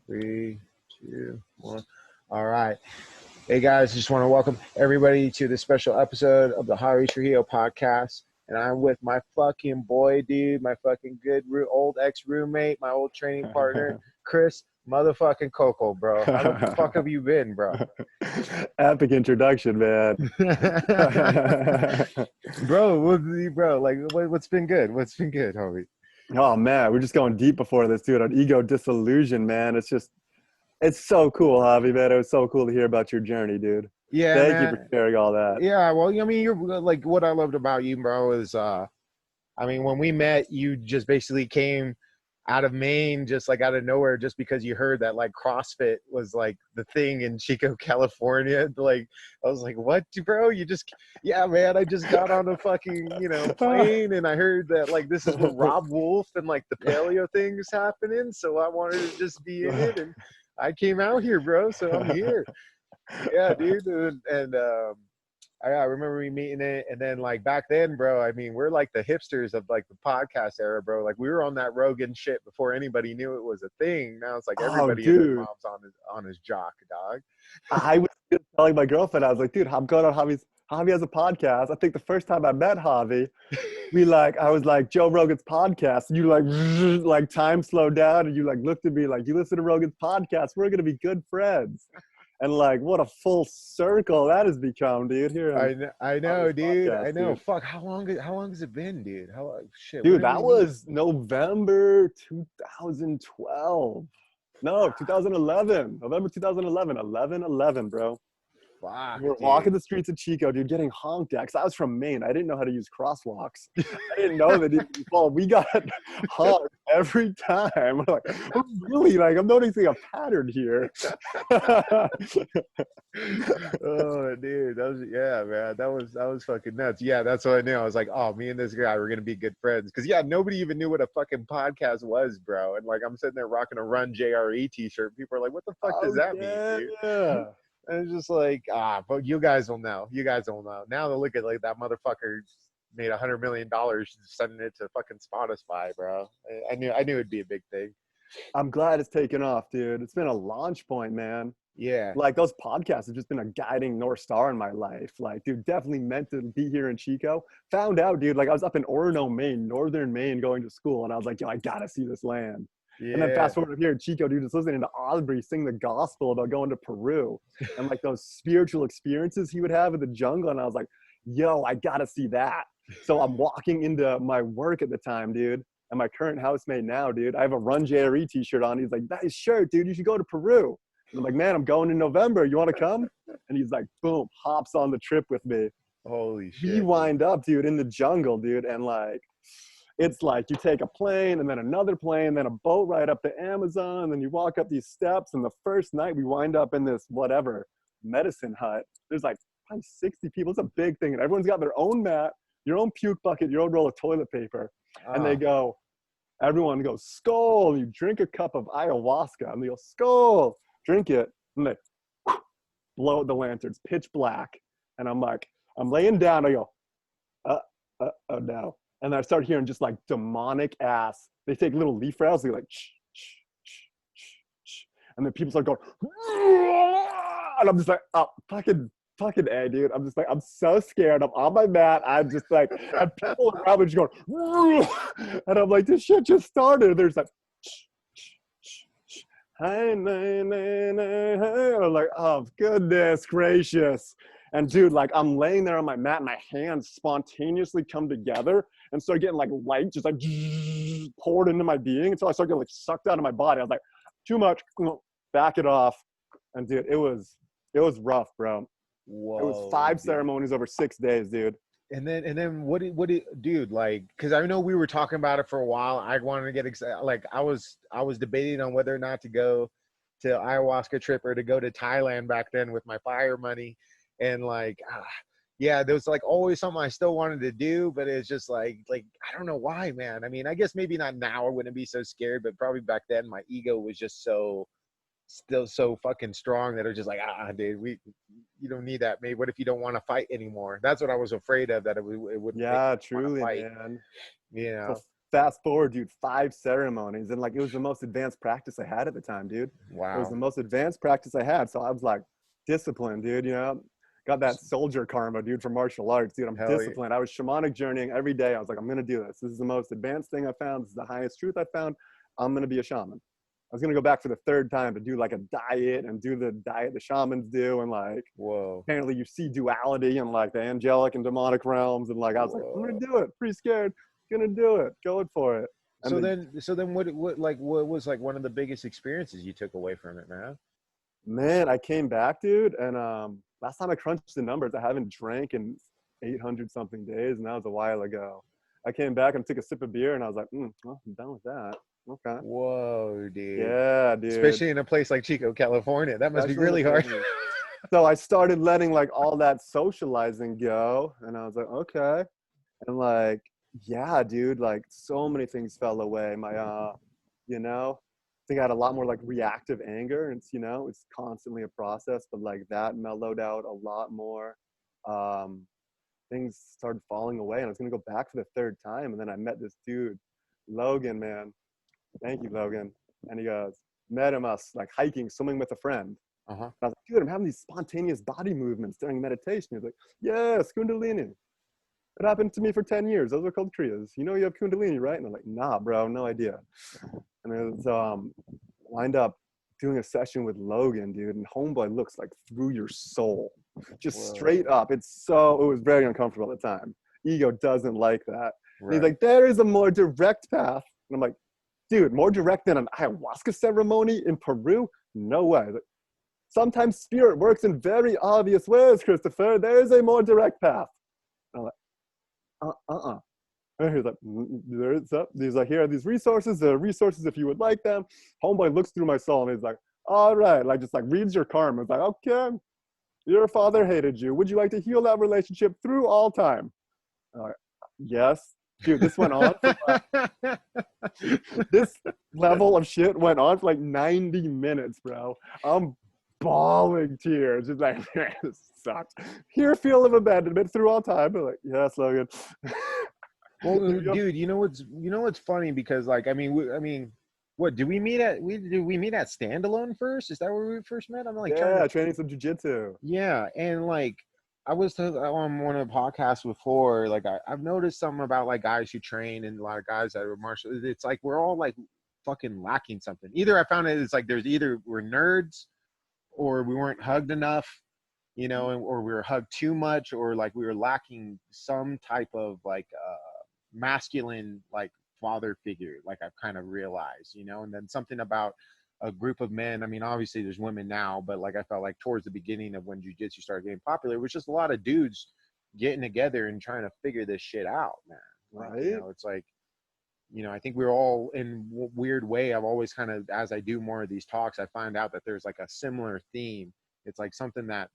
Three, two, one. All right. Hey guys, just want to welcome everybody to this special episode of the Javi Trujillo podcast. And I'm with my fucking boy, dude, my fucking good old ex-roommate, my old training partner, Chris motherfucking Kokoll, bro. How the fuck have you been, bro? Epic introduction, man. bro, like what's been good? What's been good, homie? Oh man, we're just going deep before this, dude. On ego disillusion, man. It's so cool, Javi, man. It was so cool to hear about your journey, dude. Yeah, Thank you man. for sharing all that. Yeah, well, I mean, you're like what I loved about you, bro, is when we met, you just basically came out of Maine, just like out of nowhere, just because you heard that like CrossFit was like the thing in Chico, California. Like, I was like, what, bro? Yeah, man, I just got on a fucking, plane and I heard that like this is where Rob Wolf and like the paleo thing is happening. So I wanted to just be in it and I came out here, bro. So I'm here. Yeah, dude. I remember we meeting it, and then like back then, bro, I mean, we're like the hipsters of like the podcast era, bro. Like we were on that Rogan shit before anybody knew it was a thing. Now it's like everybody and their mom's on his jock, dog. I was just telling my girlfriend, I was like, dude, I'm going on Javi has a podcast. I think the first time I met Javi, I was like, Joe Rogan's podcast. And you like time slowed down and you like looked at me like, you listen to Rogan's podcast, we're going to be good friends. And like, what a full circle that has become, dude. Here, I know, dude. Podcast, I know. dude. Fuck, how long has it been, dude? Shit, dude, that was November 2012. No, 2011. November 2011. 11/11, bro. Fuck, we were walking the streets of Chico, dude, getting honked at. Cause I was from Maine. I didn't know how to use crosswalks. I didn't know that even before. We got honked every time. We're like, really? Like, I'm noticing a pattern here. Oh, dude, man. That was fucking nuts. Yeah, that's what I knew. I was like, oh, me and this guy were gonna be good friends. Cause yeah, nobody even knew what a fucking podcast was, bro. And like, I'm sitting there rocking a Run JRE t-shirt. People are like, what the fuck does that mean, dude? Yeah. And it's just like, but you guys will know. You guys will know. Now to look at like that motherfucker made $100 million sending it to fucking Spotify, bro. I knew it'd be a big thing. I'm glad it's taken off, dude. It's been a launch point, man. Yeah. Like those podcasts have just been a guiding North Star in my life. Like, dude, definitely meant to be here in Chico. Found out, dude, like I was up in Orono, Maine, northern Maine going to school. And I was like, yo, I gotta see this land. Yeah. And then fast forward here in Chico, dude, just listening to Aubrey sing the gospel about going to Peru and like those spiritual experiences he would have in the jungle. And I was like, yo, I gotta see that. So I'm walking into my work at the time, dude, and my current housemate now, dude, I have a Run JRE t-shirt on. He's like, nice shirt, dude, you should go to Peru. And I'm like, man, I'm going in November. You want to come? And he's like, boom, hops on the trip with me. Holy shit. We wind up, dude, in the jungle, dude, and like, it's like you take a plane and then another plane, then a boat ride up the Amazon, and then you walk up these steps. And the first night we wind up in this whatever medicine hut. There's like probably 60 people. It's a big thing. And everyone's got their own mat, your own puke bucket, your own roll of toilet paper. And everyone goes, skull. And you drink a cup of ayahuasca. And they go, skull, drink it. And they blow out the lanterns, pitch black. And I'm like, I'm laying down. I go, oh no. And I start hearing just like demonic ass. They take little leaf rattles. They're like, shh, shh, shh, shh, shh. And then people start going, and I'm just like, oh, fucking A, dude. I'm just like, I'm so scared. I'm on my mat. I'm just like, and people around me just going, and I'm like, this shit just started. And there's like, shh, shh, shh, shh. Hey, nay, nay, nay, hey. And I'm like, oh, goodness gracious. And dude, like I'm laying there on my mat and my hands spontaneously come together and start getting like light, just like poured into my being until I start getting like sucked out of my body. I was like, too much, back it off. And dude, it was rough, bro. Whoa, it was 5 ceremonies over 6 days, dude. And then what did dude, like, because I know we were talking about it for a while. I wanted to get excited. Like I was debating on whether or not to go to ayahuasca trip or to go to Thailand back then with my fire money. And like, yeah, there was like always something I still wanted to do, but it's just like I don't know why, man. I mean, I guess maybe not now I wouldn't be so scared, but probably back then my ego was just still so fucking strong that it was just like, dude, you don't need that. Maybe what if you don't want to fight anymore? That's what I was afraid of, that it wouldn't. Yeah, truly, man. You know. fast forward, dude, 5 ceremonies, and like it was the most advanced practice I had at the time, dude. It was Wow. the most advanced practice I had. So I was like disciplined, dude, you know. Got that soldier karma, dude, from martial arts, dude. I'm Hell yeah. disciplined. I was shamanic journeying every day. I was like, I'm gonna do this. This is the most advanced thing I found. This is the highest truth I found. I'm gonna be a shaman. I was gonna go back for the 3rd time to do like a diet and do the diet the shamans do, and like Whoa. apparently you see duality and like the angelic and demonic realms, and like I was like, I'm gonna do it. Pretty scared. Gonna do it. Going for it. And So then what was like one of the biggest experiences you took away from it, man? man, I came back, dude, and last time I crunched the numbers, I haven't drank in 800 something days, and that was a while ago. I came back and took a sip of beer, and I was like, well, I'm done with that. Okay. Whoa, dude. Yeah, dude. Especially in a place like Chico, California. That must be really hard. So I started letting like all that socializing go, and I was like, okay. And like, yeah, dude, like so many things fell away. My, you know, I think I had a lot more like reactive anger, and you know, it's constantly a process, but like that mellowed out a lot more. Things started falling away, and I was gonna go back for the 3rd time, and then I met this dude, Logan, man. Thank you, Logan. And he goes, met him us like hiking, swimming with a friend. Uh-huh. And I was like, dude, I'm having these spontaneous body movements during meditation. He was like, yes, Kundalini. It happened to me for 10 years. Those are called Kriyas. You know you have Kundalini, right? And I'm like, nah, bro, no idea. And then so wind up doing a session with Logan, dude, and homeboy looks like through your soul. Just straight up. It was very uncomfortable at the time. Ego doesn't like that. Right. He's like, there is a more direct path. And I'm like, dude, more direct than an ayahuasca ceremony in Peru? No way. Like, sometimes spirit works in very obvious ways, Christopher. There is a more direct path. And I'm like, And he's like, he's like, here are these resources. There are resources if you would like them. Homeboy looks through my soul and he's like, all right, like just like reads your karma. It's like, okay, your father hated you. Would you like to heal that relationship through all time? I'm like, yes. Dude, this went on for like, this level of shit went on for like 90 minutes, bro. I'm bawling tears. Just like, man, this sucks. Here, feel of abandonment through all time. I'm like, yes, Logan. Well, dude, you know what's funny, because like, I mean, what did we meet at? Did we meet at Standalone first? Is that where we first met? I'm like, training some jiu-jitsu. Yeah, and like, I was on one of the podcasts before, like I've noticed something about like guys who train and a lot of guys that are martial. It's like we're all like fucking lacking something. Either I found it's like there's either we're nerds, or we weren't hugged enough, you know, or we were hugged too much, or like we were lacking some type of like masculine like father figure. Like I've kind of realized, you know, and then something about a group of men. I mean, obviously there's women now, but like I felt like towards the beginning of when jiu-jitsu started getting popular, it was just a lot of dudes getting together and trying to figure this shit out, man. Like, right. You know, it's like, you know, I think we're all in weird way. I've always kind of, as I do more of these talks, I find out that there's like a similar theme. It's like something that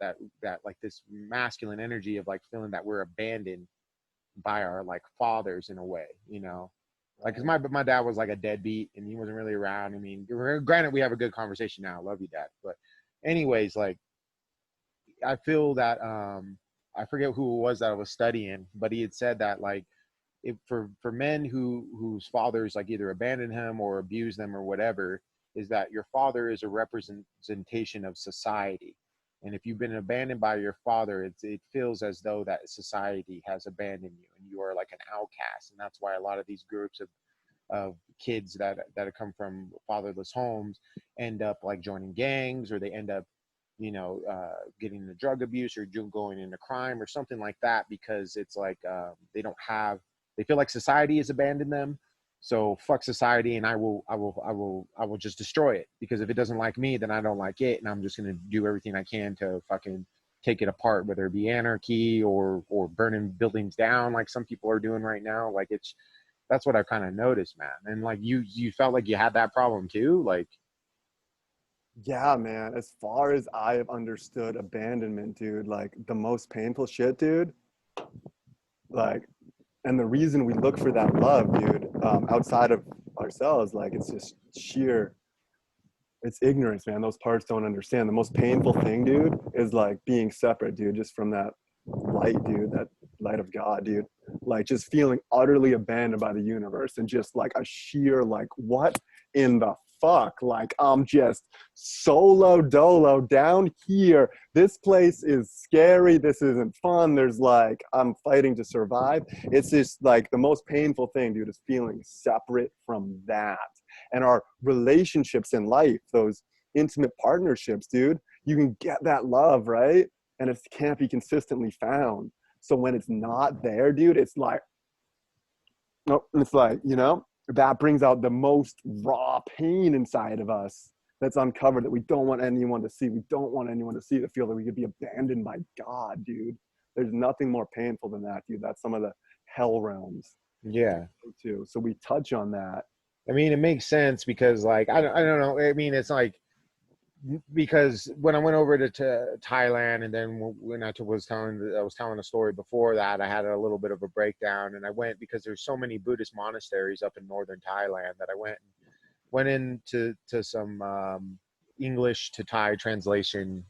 like this masculine energy of like feeling that we're abandoned by our like fathers in a way, you know. Like, cause my dad was like a deadbeat and he wasn't really around. I mean, granted, we have a good conversation now. Love you, Dad. But anyways, like, I feel that, I forget who it was that I was studying, but he had said that like, if for men whose fathers like either abandoned him or abused them or whatever, is that your father is a representation of society. And if you've been abandoned by your father, it feels as though that society has abandoned you and you are like an outcast. And that's why a lot of these groups of kids that have come from fatherless homes end up like joining gangs, or they end up, you know, getting into drug abuse or going into crime or something like that, because it's like they feel like society has abandoned them. So fuck society, and I will just destroy it, because if it doesn't like me, then I don't like it, and I'm just gonna do everything I can to fucking take it apart, whether it be anarchy or burning buildings down, like some people are doing right now. Like that's what I've kind of noticed, man. And like you felt like you had that problem too, like. Yeah, man. As far as I have understood abandonment, dude, like the most painful shit, dude. Like. And the reason we look for that love, dude, outside of ourselves, like it's just it's ignorance, man. Those parts don't understand. The most painful thing, dude, is like being separate, dude, just from that light, dude, that light of God, dude. Like just feeling utterly abandoned by the universe and just like a sheer like, what in the fuck? Like I'm just solo dolo down here. This place is scary. This isn't fun. There's like, I'm fighting to survive. It's just like the most painful thing, dude, is feeling separate from that. And our relationships in life, those intimate partnerships, dude, you can get that love, right? And it can't be consistently found. So when it's not there, dude, it's like, no, it's like, you know, that brings out the most raw pain inside of us that's uncovered that we don't want anyone to see. We don't want anyone to see, to feel that we could be abandoned by God, dude. There's nothing more painful than that, dude. That's some of the hell realms. Yeah. Too. So we touch on that. I mean, it makes sense because like, I don't know. I mean, it's like, because when I went over to Thailand, and then when I was telling a story before that, I had a little bit of a breakdown, and I went because there's so many Buddhist monasteries up in northern Thailand that I went into some English to Thai translation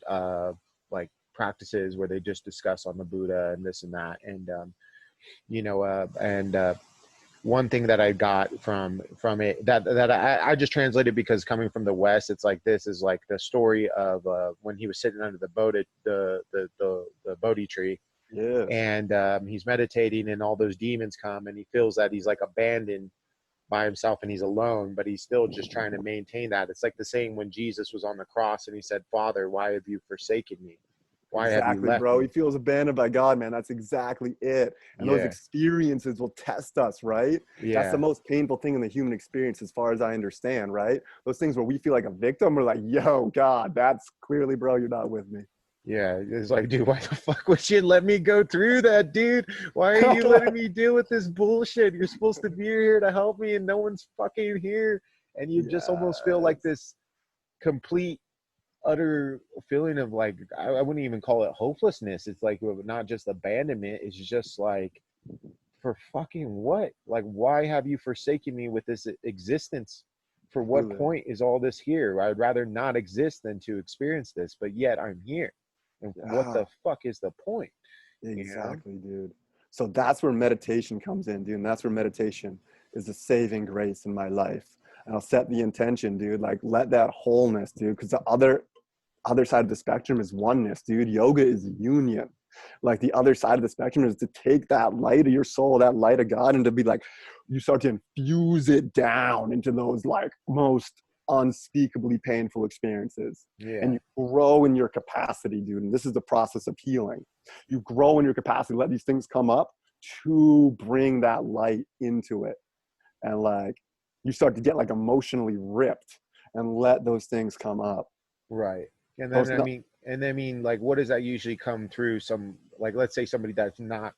like practices where they just discuss on the Buddha and this and that, and one thing that I got from it that I just translated, because coming from the West, it's like, this is like the story of when he was sitting under the Bodhi tree, Yeah. and he's meditating, and all those demons come, and he feels that he's like abandoned by himself and he's alone, but he's still just trying to maintain that. It's like the saying when Jesus was on the cross and he said, "Father, why have you forsaken me? Why have you Exactly, left bro. me?" He feels abandoned by God, man. That's exactly it. And those Yeah, experiences will test us, right? That's the yeah. most painful thing in the human experience, as far as I understand, right? Those things where we feel like a victim, we're like, yo, God, that's clearly, bro, you're not with me. Yeah, it's like, dude, why the fuck would you let me go through that, dude? Why are you letting me deal with this bullshit? You're supposed to be here to help me, and no one's fucking here. And you just almost feel like Yes. this complete, utter feeling of like, I wouldn't even call it hopelessness. It's like not just abandonment. It's just like, for fucking what? Like, why have you forsaken me with this existence? For what Truly. point is all this here? I'd rather not exist than to experience this, but yet I'm here. And what Yeah, the fuck is the point? You know? exactly, dude. So that's where meditation comes in, dude. And that's where meditation is the saving grace in my life. And I'll set the intention, dude. Like, let that wholeness, dude, because the other side of the spectrum is oneness, dude. Yoga is union. Like the other side of the spectrum is to take that light of your soul, that light of God, and to be like, you start to infuse it down into those like most unspeakably painful experiences. And Yeah. you grow in your capacity, dude. And this is the process of healing. You grow in your capacity, let these things come up to bring that light into it. And like, you start to get like emotionally ripped and let those things come up. Right. And So then it's not, like, what does that usually come through? Some, like, let's say somebody that's not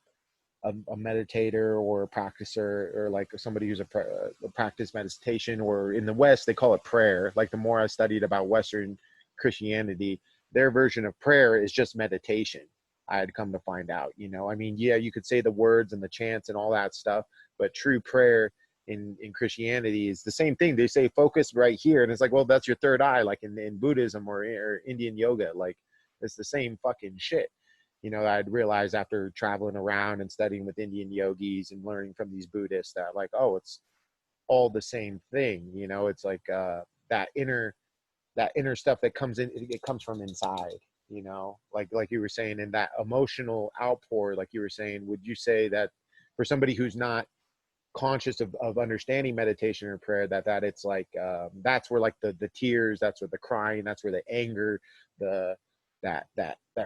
a meditator or a practicer, or like somebody who's a practice meditation, or in the West they call it prayer. Like, the more I studied about Western Christianity, their version of prayer is just meditation. I had come to find out, I mean, yeah, you could say the words and the chants and all that stuff, but true prayer in Christianity is the same thing. They say focus right here, and it's like, well, that's your third eye, like in Buddhism or Indian yoga. Like, it's the same fucking shit. I'd realized after traveling around and studying with Indian yogis and learning from these Buddhists that, like, oh, it's all the same thing. It's like that inner stuff that comes in, it comes from inside. Like you were saying, in that emotional outpour, like you were saying, would you say that for somebody who's not conscious of understanding meditation or prayer, that it's like that's where like the tears, that's where the crying, that's where the anger, the that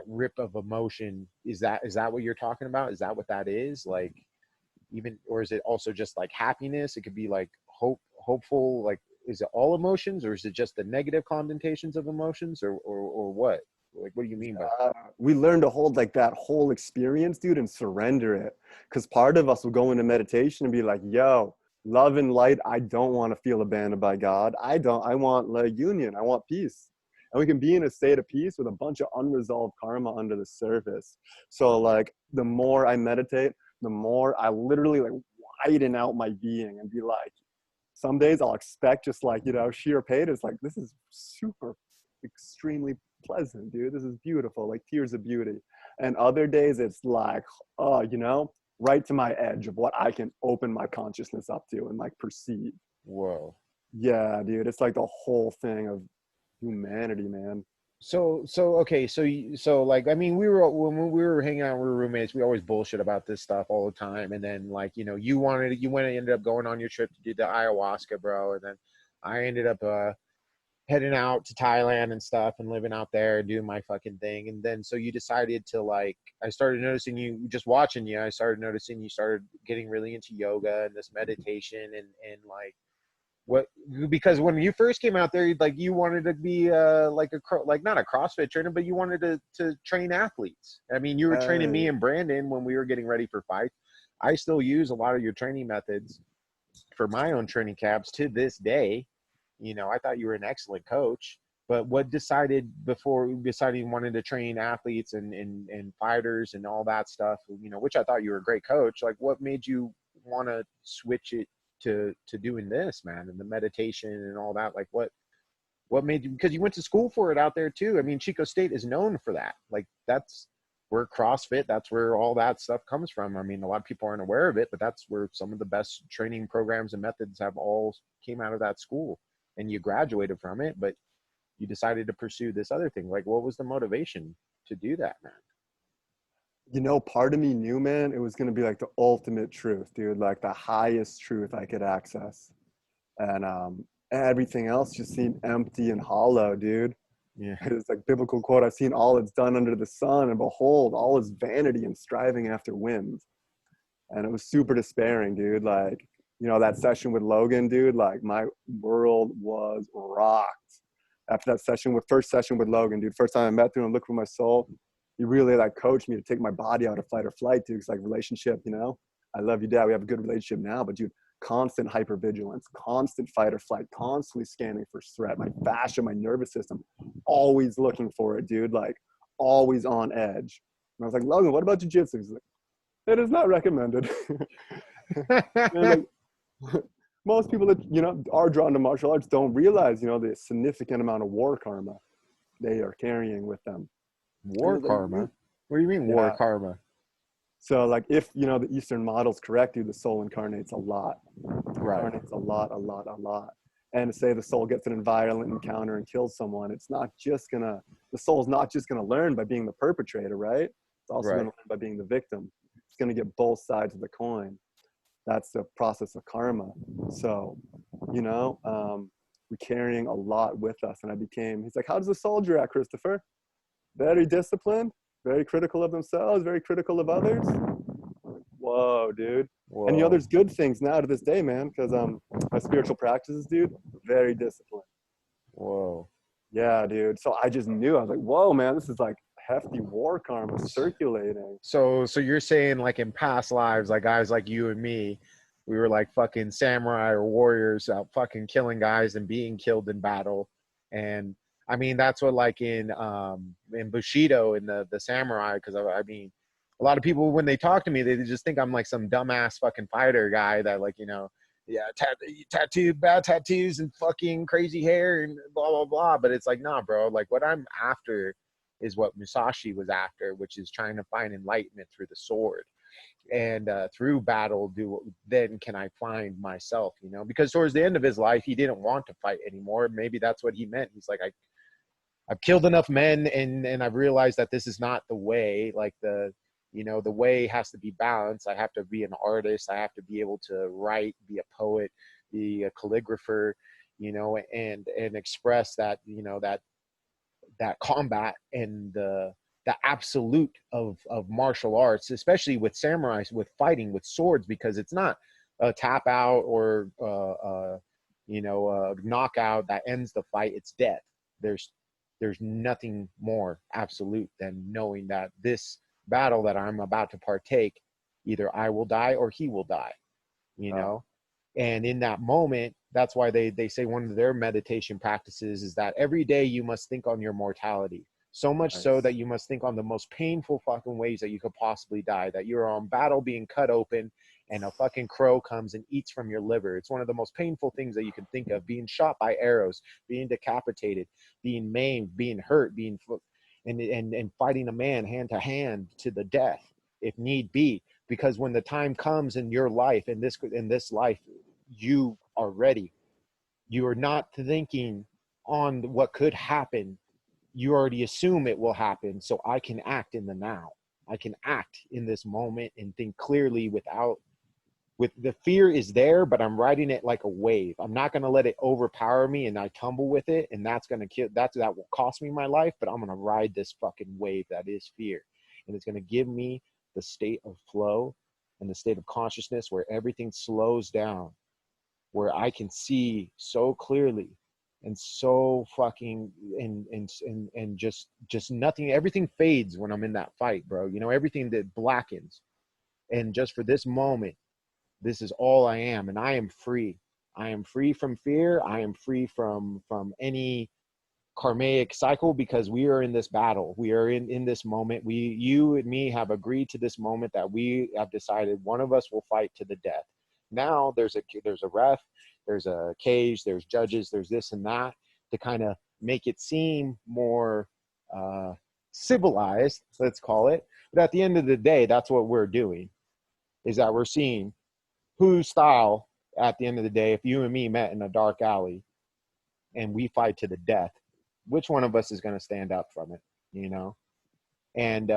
rip of emotion, is that what you're talking about? Is that what that is like? Even, or is it also just like happiness? It could be like hopeful, like, is it all emotions, or is it just the negative connotations of emotions, or what? Like, what do you mean by that? we learn to hold like that whole experience, dude, and surrender it. Because part of us will go into meditation and be like, yo, love and light, I don't want to feel abandoned by God. I want like union. I want peace. And we can be in a state of peace with a bunch of unresolved karma under the surface. So like, the more I meditate, the more I literally like widen out my being and be like, some days I'll expect just like, sheer pain. It's like, this is super extremely pleasant, dude. This is beautiful, like tears of beauty. And other days it's like, you know, right to my edge of what I can open my consciousness up to and like perceive. Whoa. Yeah, dude, it's like the whole thing of humanity, man. So okay, so like I mean, when we were hanging out, we were roommates. We always bullshit about this stuff all the time, and then like you went and ended up going on your trip to do the ayahuasca, bro, and then I ended up heading out to Thailand and stuff and living out there doing my fucking thing, and then so you decided to like I started noticing you just watching you. I started noticing you started getting really into yoga and this meditation and like what because when you first came out there like you wanted to be like not a CrossFit trainer but you wanted to train athletes. I mean you were training me Hey, and Brandon when we were getting ready for fights. I still use a lot of your training methods for my own training camps to this day. I thought you were an excellent coach, but what decided before you decided you wanted to train athletes and fighters and all that stuff, which I thought you were a great coach, like what made you want to switch it to doing this, man, and the meditation and all that? Like what made you, because you went to school for it out there too. I mean, Chico State is known for that. Like that's where CrossFit, that's where all that stuff comes from. I mean, a lot of people aren't aware of it, but that's where some of the best training programs and methods have all came out of that school. And you graduated from it, but you decided to pursue this other thing. Like, what was the motivation to do that, man? you know, part of me knew, man, it was going to be like the ultimate truth, dude, like the highest truth I could access. And everything else just seemed empty and hollow, dude. Yeah. It's like biblical quote, I've seen all that's done under the sun, and behold, all is vanity and striving after wind. And it was super despairing, dude. Like, that session with Logan, dude, like my world was rocked. After that first session with Logan, dude, first time I met through him, looked for my soul, he really like coached me to take my body out of fight or flight, dude. It's like relationship, I love you, Dad. We have a good relationship now, but dude, constant hypervigilance, constant fight or flight, constantly scanning for threat. My fascia, my nervous system, always looking for it, dude. Like always on edge. And I was like, Logan, what about jiu-jitsu? He's like, it is not recommended. And like, most people that are drawn to martial arts don't realize the significant amount of war karma they are carrying with them. War karma? What do you mean war karma? So like if the Eastern model's correct, dude, the soul incarnates a lot. Right. Incarnates a lot. And to say the soul gets in a violent encounter and kills someone, the soul's not just gonna learn by being the perpetrator, right? It's also gonna learn by being the victim. It's gonna get both sides of the coin. That's the process of karma. So, we're carrying a lot with us. And he's like, how does a soldier act, Christopher? Very disciplined, very critical of themselves, very critical of others. Whoa, dude. Whoa. And there's good things now to this day, man, because my spiritual practices, dude, very disciplined. Whoa. Yeah, dude. So I just knew, I was like, whoa, man, this is like hefty war karma circulating. So you're saying like in past lives, like guys like you and me, we were like fucking samurai or warriors out fucking killing guys and being killed in battle. And I mean, that's what like in Bushido in the samurai, because I mean, a lot of people when they talk to me, they just think I'm like some dumbass fucking fighter guy that like, tattooed, bad tattoos and fucking crazy hair and blah, blah, blah. But it's like, nah, bro, like what I'm after is what Musashi was after, which is trying to find enlightenment through the sword. And through battle, then can I find myself, because towards the end of his life, he didn't want to fight anymore. Maybe that's what he meant. He's like, I've killed enough men and I've realized that this is not the way. Like the way has to be balanced. I have to be an artist. I have to be able to write, be a poet, be a calligrapher, and express that, that combat and the absolute of martial arts, especially with samurais, with fighting, with swords, because it's not a tap out or a knockout that ends the fight. It's death. There's nothing more absolute than knowing that this battle that I'm about to partake, either I will die or he will die, know? And in that moment, that's why they say one of their meditation practices is that every day you must think on your mortality. So much so that you must think on the most painful fucking ways that you could possibly die, that you're on battle being cut open and a fucking crow comes and eats from your liver. It's one of the most painful things that you can think of, being shot by arrows, being decapitated, being maimed, being hurt, and fighting a man hand to hand to the death if need be, because when the time comes in your life, in this life, you are ready. You are not thinking on what could happen. You already assume it will happen, so I can act in the now. I can act in this moment and think clearly without, with the fear is there, but I'm riding it like a wave. I'm not going to let it overpower me and I tumble with it, and that's going to kill, that will cost me my life, but I'm going to ride this fucking wave that is fear. And it's going to give me the state of flow and the state of consciousness where everything slows down, where I can see so clearly and so fucking and just nothing, everything fades when I'm in that fight, bro. You know, everything that blackens. And just for this moment, this is all I am, and I am free. I am free from fear. I am free from any karmic cycle, because we are in this battle. We are in this moment. You and me have agreed to this moment that we have decided one of us will fight to the death. Now there's a ref, there's a cage, there's judges, there's this and that to kind of make it seem more civilized, let's call it. But at the end of the day, that's what we're doing, is that we're seeing whose style, at the end of the day, if you and me met in a dark alley and we fight to the death, which one of us is going to stand up from it, you know? And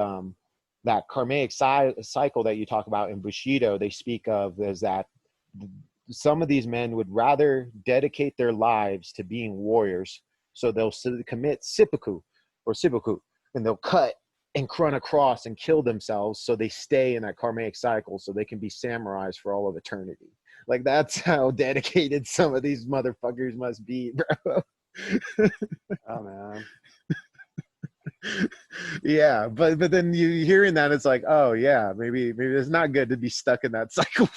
that karmic cycle that you talk about in Bushido, they speak of as that some of these men would rather dedicate their lives to being warriors, so they'll commit seppuku, and they'll cut and run across and kill themselves, so they stay in that karmic cycle, so they can be samurais for all of eternity. Like, that's how dedicated some of these motherfuckers must be, bro. Oh man. Yeah, but then you hearing that, it's like, oh yeah, maybe it's not good to be stuck in that cycle.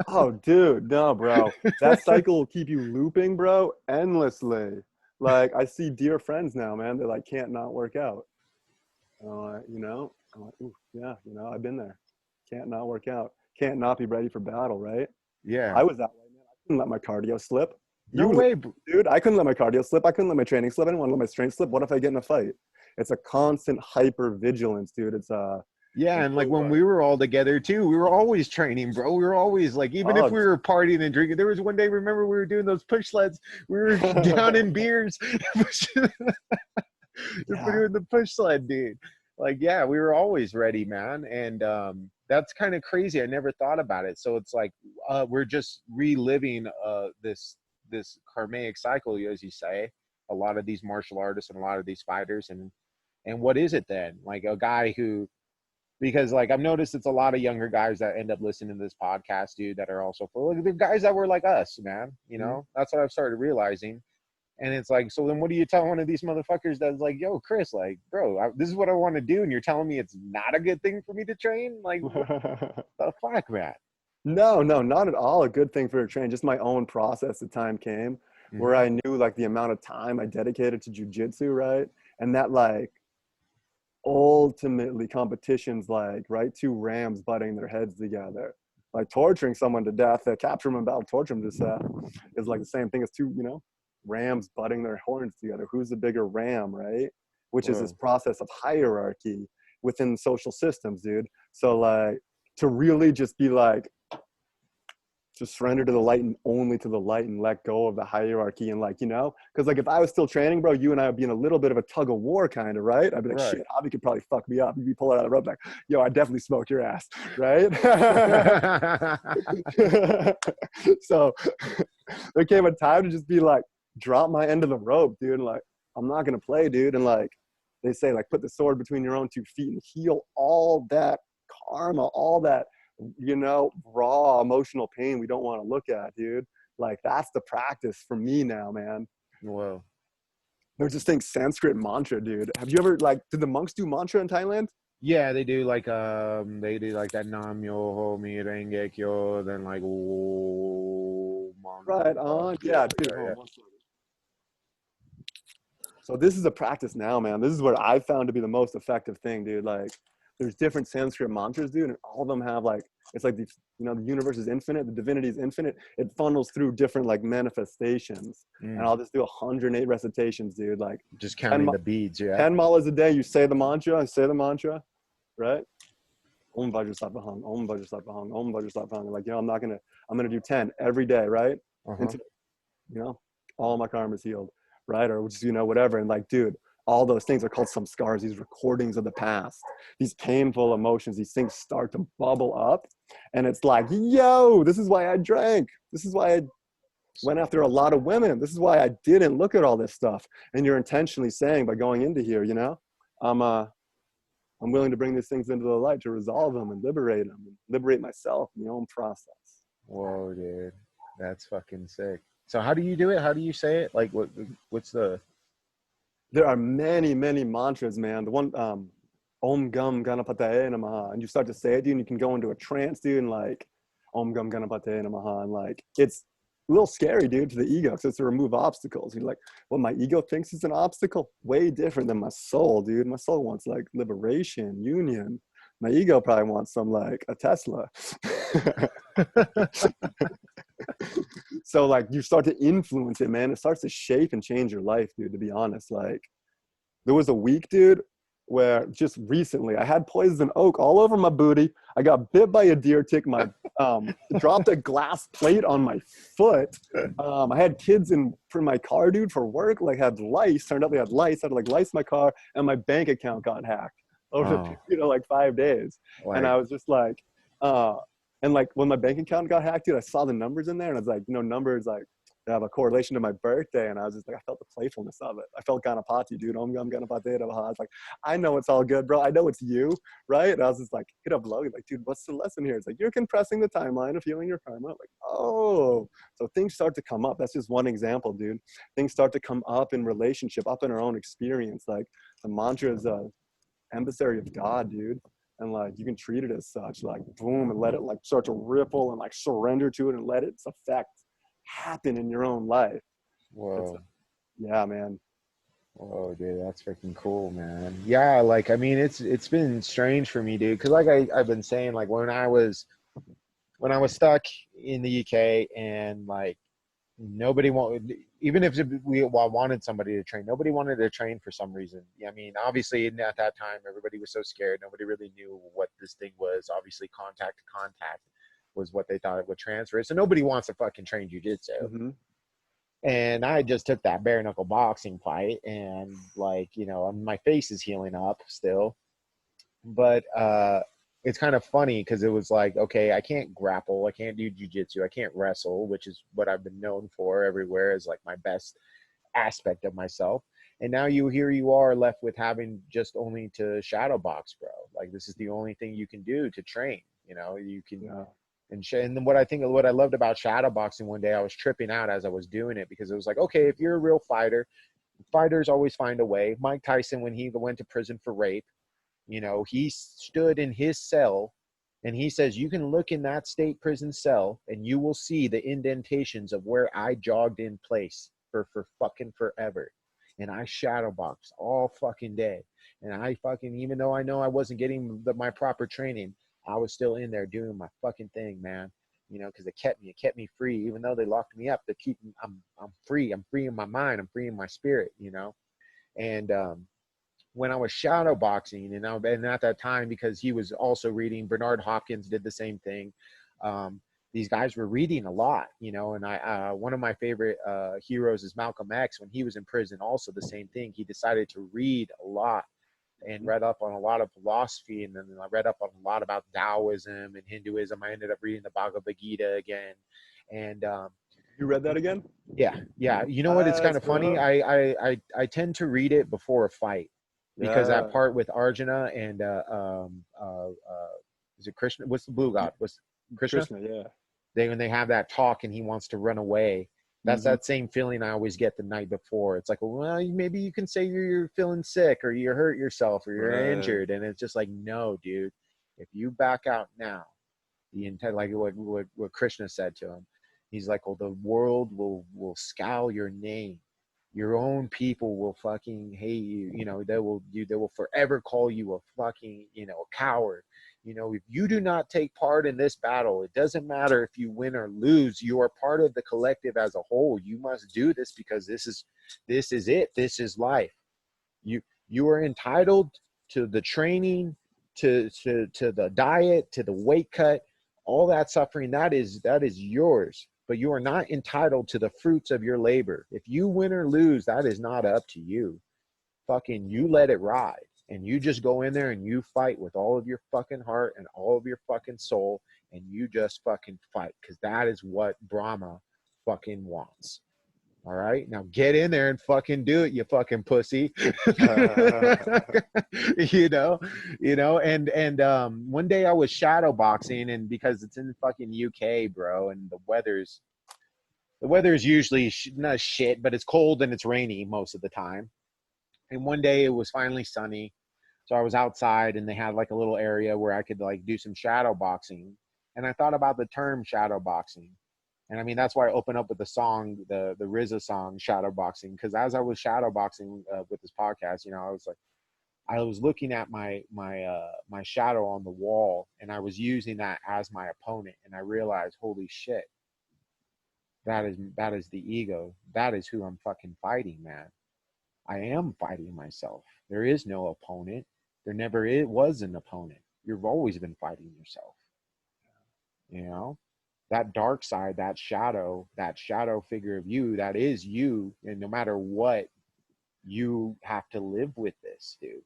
Oh dude, no bro, that cycle will keep you looping, bro, endlessly. Like, I see dear friends now, man, they like can't not work out. You know, I'm like, ooh, yeah, you know, I've been there. Can't not work out. Can't not be ready for battle, right? Yeah. I was that way, man. I couldn't let my cardio slip. No way, dude. I couldn't let my cardio slip. I couldn't let my training slip. I didn't want to let my strength slip. What if I get in a fight? It's a constant hyper vigilance, dude. It's yeah, and like when we were all together too, we were always training, bro. We were always like, even if we were partying and drinking, there was one day, remember, we were doing those push sleds. We were down in beers. We're doing the push sled, dude. Like, yeah, we were always ready, man. And that's kind of crazy. I never thought about it. So it's like we're just reliving this karmic cycle, as you say. A lot of these martial artists and a lot of these fighters, and what is it then? Like a guy who, because like I've noticed it's a lot of younger guys that end up listening to this podcast, dude, that are also like the guys that were like us, man. You know, that's what I've started realizing. And it's like, so then what do you tell one of these motherfuckers that's like, yo, Chris, like, bro, this is what I want to do, and you're telling me it's not a good thing for me to train? Like, what the fuck, man? No, not at all a good thing for a train. Just my own process. The time came where I knew like the amount of time I dedicated to jujitsu, right? And that like ultimately competitions, like, right, two rams butting their heads together, like torturing someone to death, capture them about torture them to death, is like the same thing as two, you know, rams butting their horns together. Who's the bigger ram, right? Which is this process of hierarchy within social systems, dude. So like to really just be like, just surrender to the light and only to the light, and let go of the hierarchy, and like, you know, because like if I was still training, bro, you and I would be in a little bit of a tug of war, kind of, right? I'd be like, shit, Javi could probably fuck me up. You'd be pulling out the rope like, yo, I definitely smoked your ass, right? So there came a time to just be like, drop my end of the rope, dude, and like, I'm not gonna play, dude. And like they say, like, put the sword between your own 2 feet and heal all that karma, all that, you know, raw emotional pain we don't want to look at, dude. Like, that's the practice for me now, man. Wow. There's this thing, Sanskrit mantra, dude. Have you ever, like, did the monks do mantra in Thailand? Yeah, they do like that Nam Myoho Mi Renge Kyo, then like right on. Yeah, dude. Yeah. So this is a practice now, man. This is what I found to be the most effective thing, dude. Like, there's different Sanskrit mantras, dude, and all of them have like It's like the, you know, the universe is infinite, the divinity is infinite. It funnels through different like manifestations. And I'll just do 108 recitations, dude. Like Just counting the beads, yeah. 10 malas a day. You say the mantra, right? Om Vajra Sapahang, Om Vajra Sapahang, Om Vajra Sapahang. Like, you know, I'm gonna do 10 every day, right? Until, you know, all my karma's healed, right? Or just, you know, whatever. And like, dude, all those things are called samskars, these recordings of the past, these painful emotions, these things start to bubble up. And it's like, yo, this is why I drank. This is why I went after a lot of women. This is why I didn't look at all this stuff. And you're intentionally saying by going into here, you know, I'm willing to bring these things into the light to resolve them and liberate them and liberate myself in the own process. Whoa, dude. That's fucking sick. So how do you do it? How do you say it? Like what's the... There are many, many mantras, man. The one, Om Gam Ganapataye Namaha. And you start to say it, dude, and you can go into a trance, dude, and like, Om Gam Ganapataye Namaha. And like, it's a little scary, dude, to the ego, because it's to remove obstacles. You're like, well, my ego thinks it's an obstacle. Way different than my soul, dude. My soul wants like liberation, union. My ego probably wants some like a Tesla. So like you start to influence it, man. It starts to shape and change your life, dude, to be honest. Like there was a week, dude, where just recently I had poison oak all over my booty. I got bit by a deer tick. My dropped a glass plate on my foot. I had kids for my car, dude, for work. Like had lice. Turned out they had lice. I had to like lice my car, and my bank account got hacked over the period of like 5 days. Like, and I was just like, and like when my bank account got hacked, dude, I saw the numbers in there, and I was like, you know, numbers like they have a correlation to my birthday, and I was just like, I felt the playfulness of it. I felt Ganapati, dude. Om Gam Ganapati Namaha. I was like, I know it's all good, bro. I know it's you, right? And I was just like, hit up Logan, like, dude, what's the lesson here? It's like, you're compressing the timeline of healing your karma. Like, oh, so things start to come up. That's just one example, dude. Things start to come up in relationship, up in our own experience. Like the mantra is a emissary of God, dude. And like you can treat it as such, like boom, and let it like start to ripple and like surrender to it and let its effect happen in your own life. Whoa. Yeah, man. Whoa, dude, that's freaking cool, man. Yeah, like I mean, it's been strange for me, dude, because like I've been saying, like when I was stuck in the UK and like nobody wanted, even if we wanted somebody to train, nobody wanted to train for some reason. I mean, obviously at that time everybody was so scared, nobody really knew what this thing was. Obviously contact to contact was what they thought it would transfer, so nobody wants to fucking train jiu-jitsu. And I just took that bare knuckle boxing fight, and like, you know, my face is healing up still, but it's kind of funny because it was like, okay, I can't grapple, I can't do jiu-jitsu, I can't wrestle, which is what I've been known for everywhere as like my best aspect of myself. And now here you are left with having just only to shadow box, bro. Like this is the only thing you can do to train. You know, you can. Yeah. And then what I loved about shadow boxing, one day I was tripping out as I was doing it, because it was like, okay, if you're a real fighter, fighters always find a way. Mike Tyson, when he went to prison for rape, you know, he stood in his cell and he says, you can look in that state prison cell and you will see the indentations of where I jogged in place for fucking forever. And I shadow boxed all fucking day. And I fucking, even though I know I wasn't getting my proper training, I was still in there doing my fucking thing, man. You know, because it kept me free. Even though they locked me up, I'm free. I'm free in my mind. I'm free in my spirit, you know. And when I was shadow boxing, and at that time, because he was also reading, Bernard Hopkins did the same thing. These guys were reading a lot, you know. And one of my favorite heroes is Malcolm X. When he was in prison, also the same thing. He decided to read a lot and read up on a lot of philosophy, and then I read up on a lot about Taoism and Hinduism. I ended up reading the Bhagavad Gita again. And you read that again? Yeah. You know what? It's kind of funny. I tend to read it before a fight, because that part with Arjuna and is it Krishna? What's the blue god? What's Krishna? Yeah. When they have that talk and he wants to run away. That's that same feeling I always get the night before. It's like, well, maybe you can say you're feeling sick, or you hurt yourself, or you're injured. And it's just like, no, dude, if you back out now, the intent, like what Krishna said to him, he's like, well, the world will scowl your name Your own people will fucking hate you. They will forever call you a fucking, a coward. If you do not take part in this battle, it doesn't matter if you win or lose. You are part of the collective as a whole. You must do this because this is it. This is life. You are entitled to the training, to the diet, to the weight cut, all that suffering. That is yours. But you are not entitled to the fruits of your labor. If you win or lose, that is not up to you. Fucking, you let it ride. And you just go in there and you fight with all of your fucking heart and all of your fucking soul. And you just fucking fight. Because that is what Brahma fucking wants. All right, now get in there and fucking do it, you fucking pussy. And one day I was shadow boxing, and because it's in fucking UK, bro, and the weather's usually not shit, but it's cold and it's rainy most of the time. And one day it was finally sunny, so I was outside, and they had like a little area where I could like do some shadow boxing, and I thought about the term shadow boxing. And I mean, that's why I open up with the song, the RZA song, Shadow Boxing. Because as I was shadow boxing with this podcast, I was looking at my shadow on the wall, and I was using that as my opponent. And I realized, holy shit, that is the ego. That is who I'm fucking fighting, man. I am fighting myself. There is no opponent. There never was an opponent. You've always been fighting yourself. That dark side, that shadow figure of you, that is you. And no matter what, you have to live with this, dude.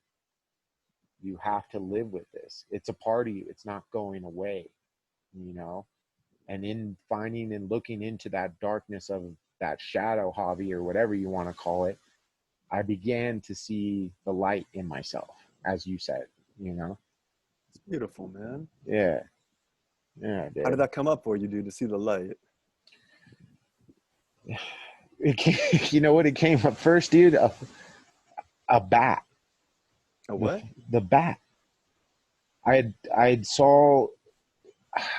You have to live with this. It's a part of you. It's not going away, And in finding and looking into that darkness of that shadow, Javi, or whatever you want to call it, I began to see the light in myself, as you said, It's beautiful, man. Yeah. Yeah, dude. How did that come up for you, dude, to see the light? You know what? It came up first, dude. A bat. A what? The bat. I saw.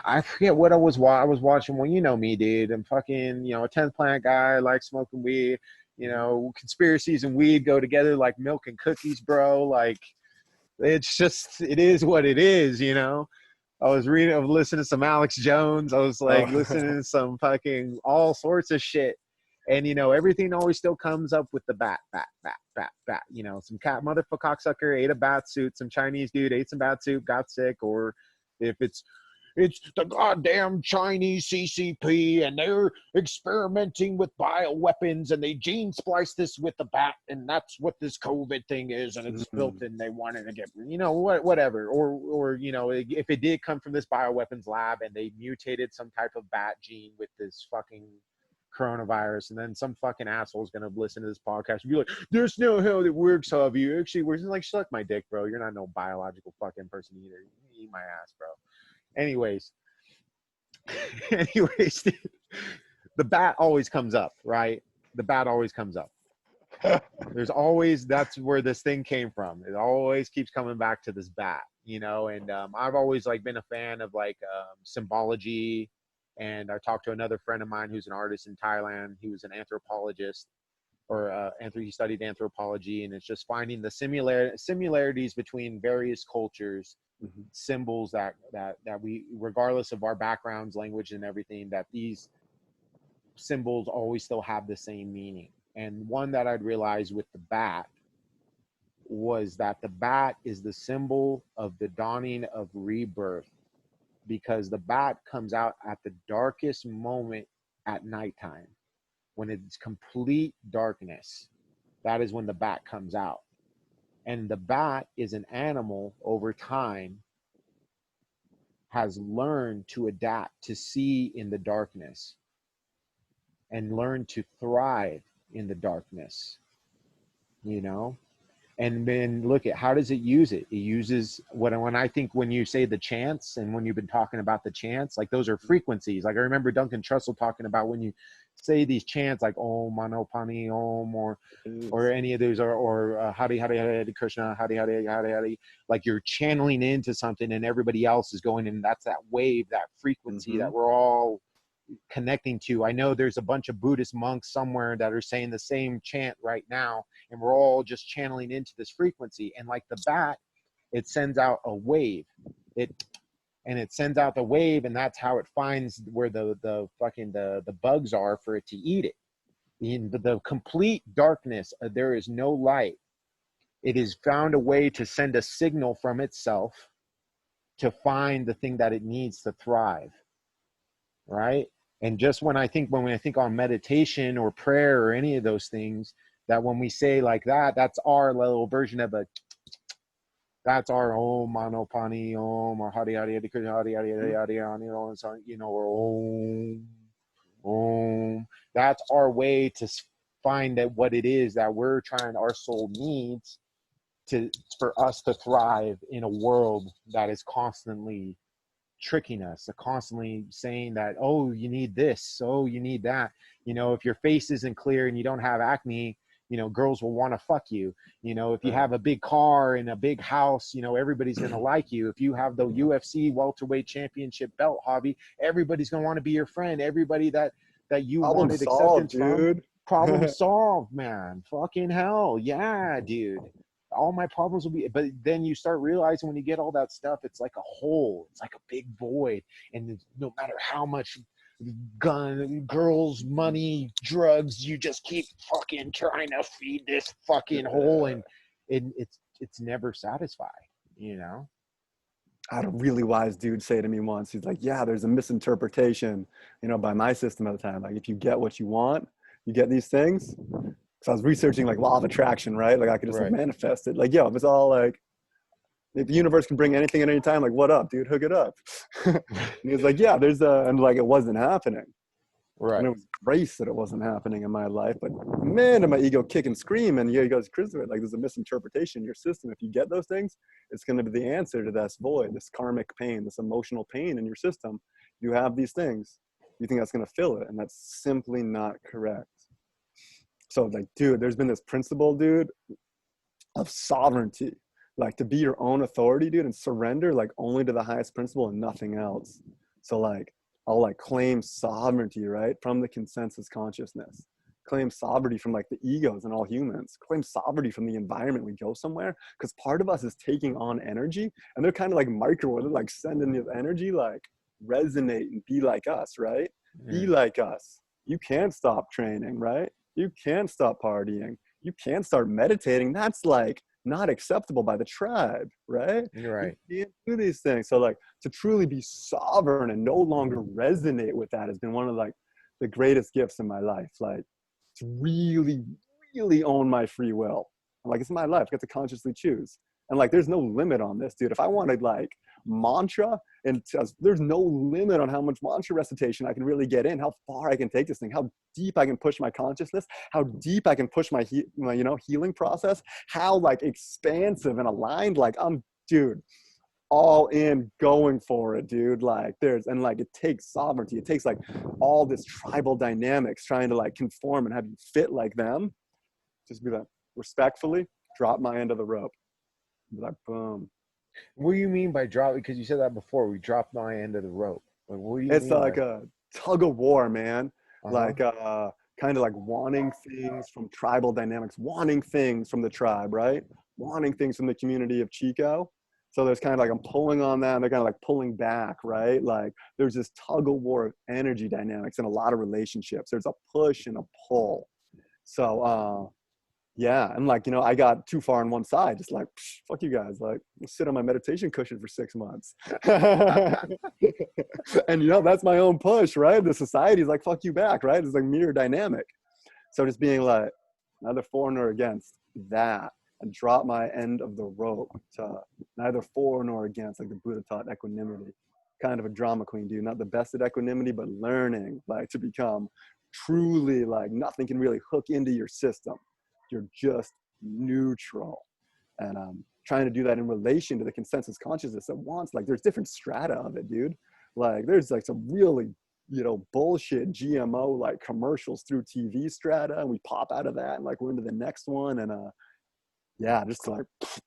I forget what I was watching. Well, you know me, dude. I'm fucking, a 10th planet guy. I like smoking weed. Conspiracies and weed go together like milk and cookies, bro. Like, it is what it is, I was listening to some Alex Jones. I was listening to some fucking all sorts of shit. And, everything always still comes up with the bat. Some cat motherfucker cocksucker ate a bat suit. Some Chinese dude ate some bat soup, got sick. Or if it's the goddamn Chinese CCP and they're experimenting with bioweapons and they gene splice this with the bat and that's what this COVID thing is and it's built and they wanted to get, whatever. Or, if it did come from this bioweapons lab and they mutated some type of bat gene with this fucking coronavirus, and then some fucking asshole is going to listen to this podcast and be like, there's no hell that works, Javi. Actually, we're just like, suck my dick, bro. You're not no biological fucking person either. You eat my ass, bro. Anyways, dude, the bat always comes up, right? The bat always comes up. That's where this thing came from. It always keeps coming back to this bat, and I've always been a fan of symbology. And I talked to another friend of mine who's an artist in Thailand. He was an anthropologist, he studied anthropology, and it's just finding the similarities between various cultures. Mm-hmm. Symbols that we, regardless of our backgrounds, language, and everything, that these symbols always still have the same meaning. And one that I'd realized with the bat was that the bat is the symbol of the dawning of rebirth, because the bat comes out at the darkest moment at nighttime, when it's complete darkness. That is when the bat comes out. And the bat is an animal over time has learned to adapt, to see in the darkness, and learn to thrive in the darkness, And then look at, how does it use it? It uses when you say the chants, and when you've been talking about the chants, those are frequencies. I remember Duncan Trussell talking about when you say these chants like Om Mano Pani Om, or any of those, or Hari Hari Hari Krishna, Hari Hari Hari Hari, you're channeling into something and everybody else is going, and that's that wave, that frequency that we're all connecting to. I know there's a bunch of Buddhist monks somewhere that are saying the same chant right now, and we're all just channeling into this frequency. And like the bat, it sends out a wave. It sends out the wave, and that's how it finds where the fucking the bugs are for it to eat it. In the complete darkness, there is no light. It has found a way to send a signal from itself to find the thing that it needs to thrive, right? And just when I think on meditation or prayer or any of those things, that when we say like that, that's our little version of that's our Om Mano Pani Om, or Hari Hari Hari Krishna Hari Hari Hari Hari Hari, or Om. That's our way to find that what it is that our soul needs for us to thrive in a world that is constantly tricking us, constantly saying that, oh, you need this, oh, you need that. If your face isn't clear and you don't have acne, girls will want to fuck you. If you have a big car and a big house, everybody's going to like you. If you have the UFC welterweight championship belt, Javi, everybody's going to want to be your friend. Everybody that you wanted acceptance from. Problem solved, man. Fucking hell. Yeah, dude. All my problems will be, but then you start realizing when you get all that stuff, it's like a hole, it's like a big void, and no matter how much girls, money, drugs, you just keep fucking trying to feed this fucking hole, and it's never satisfied. I had a really wise dude say to me once, he's like, yeah, there's a misinterpretation, by my system at the time. Like, if you get what you want, you get these things. So I was researching like law of attraction, right? Like I could just like manifest it. Like, yo, if it's all like, if the universe can bring anything at any time, like, what up, dude? Hook it up. And he was like, yeah, and like, it wasn't happening. Right. And it was grace that it wasn't happening in my life. But man, did my ego kick and scream. And he goes, Christopher, like, there's a misinterpretation in your system. If you get those things, it's going to be the answer to this void, this karmic pain, this emotional pain in your system. You have these things. You think that's going to fill it. And that's simply not correct. So like, dude, there's been this principle, dude, of sovereignty, like to be your own authority, dude, and surrender like only to the highest principle and nothing else. So like, I'll like claim sovereignty, right? From the consensus consciousness, claim sovereignty from like the egos and all humans, claim sovereignty from the environment. We go somewhere because part of us is taking on energy, and they're kind of like they're like sending this energy, like resonate and be like us, right? Yeah. Be like us. You can't stop training, right? You can't stop partying. You can't start meditating. That's like not acceptable by the tribe, right? You're right. You can't do these things. So like to truly be sovereign and no longer resonate with that has been one of like the greatest gifts in my life. Like to really, really own my free will. Like it's my life. I get to consciously choose. And like there's no limit on this, dude. If I wanted like mantra, and there's no limit on how much mantra recitation I can really get in, how far I can take this thing, how deep I can push my consciousness, how deep I can push my healing process, how like expansive and aligned, like I'm, dude, all in, going for it, dude. Like it takes sovereignty. It takes like all this tribal dynamics trying to like conform and have you fit like them. Just be like, respectfully, drop my end of the rope. Be like, boom. What do you mean by drop? Because you said that before. We dropped my end of the rope. Like, what do you it's mean like a tug of war, man. Like kind of like wanting things from tribal dynamics, wanting things from the tribe, right? Wanting things from the community of Chico. So there's kind of like I'm pulling on that, and they're kind of like pulling back, right? Like there's this tug of war of energy dynamics in a lot of relationships. There's a push and a pull. So yeah, and like, I got too far on one side, just like, fuck you guys, like, I'll sit on my meditation cushion for 6 months. And, that's my own push, right? The society's like, fuck you back, right? It's like mirror dynamic. So just being like, neither for nor against that, and drop my end of the rope to neither for nor against, like the Buddha taught equanimity. Kind of a drama queen, dude. Not the best at equanimity, but learning, like, to become truly, like, nothing can really hook into your system. You're just neutral. And trying to do that in relation to the consensus consciousness at once. Like there's different strata of it, dude. Like there's like some really, bullshit GMO like commercials through TV strata, and we pop out of that and like we're into the next one. And yeah, just to like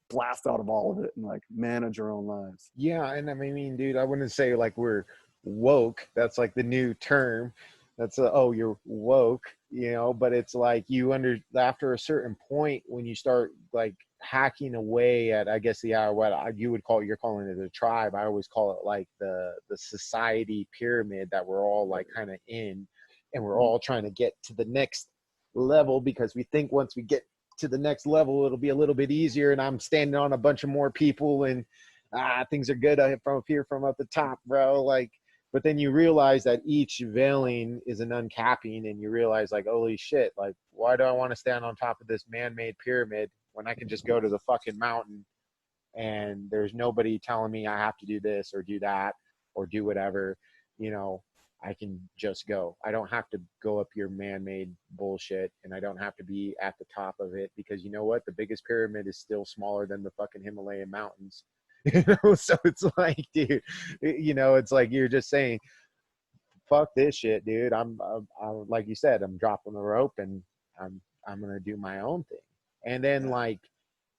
blast out of all of it and like manage our own lives. Yeah. And I mean, dude, I wouldn't say like we're woke. That's like the new term. That's oh, you're woke, you know, but it's like after a certain point when you start like hacking away at, I guess, you would call, you're calling it a tribe. I always call it like the society pyramid that we're all like kind of in, and we're all trying to get to the next level because we think once we get to the next level, it'll be a little bit easier. And I'm standing on a bunch of more people and things are good from up here, from up the top, bro. Like, but then you realize that each veiling is an uncapping, and you realize like, holy shit, like, why do I want to stand on top of this man-made pyramid when I can just go to the fucking mountain and there's nobody telling me I have to do this or do that or do whatever, you know, I can just go. I don't have to go up your man-made bullshit, and I don't have to be at the top of it, because you know what? The biggest pyramid is still smaller than the fucking Himalayan mountains. You know, so it's like, dude, you know, it's like you're just saying, fuck this shit, dude. I'm like you said, I'm dropping the rope and I'm gonna do my own thing. And then like,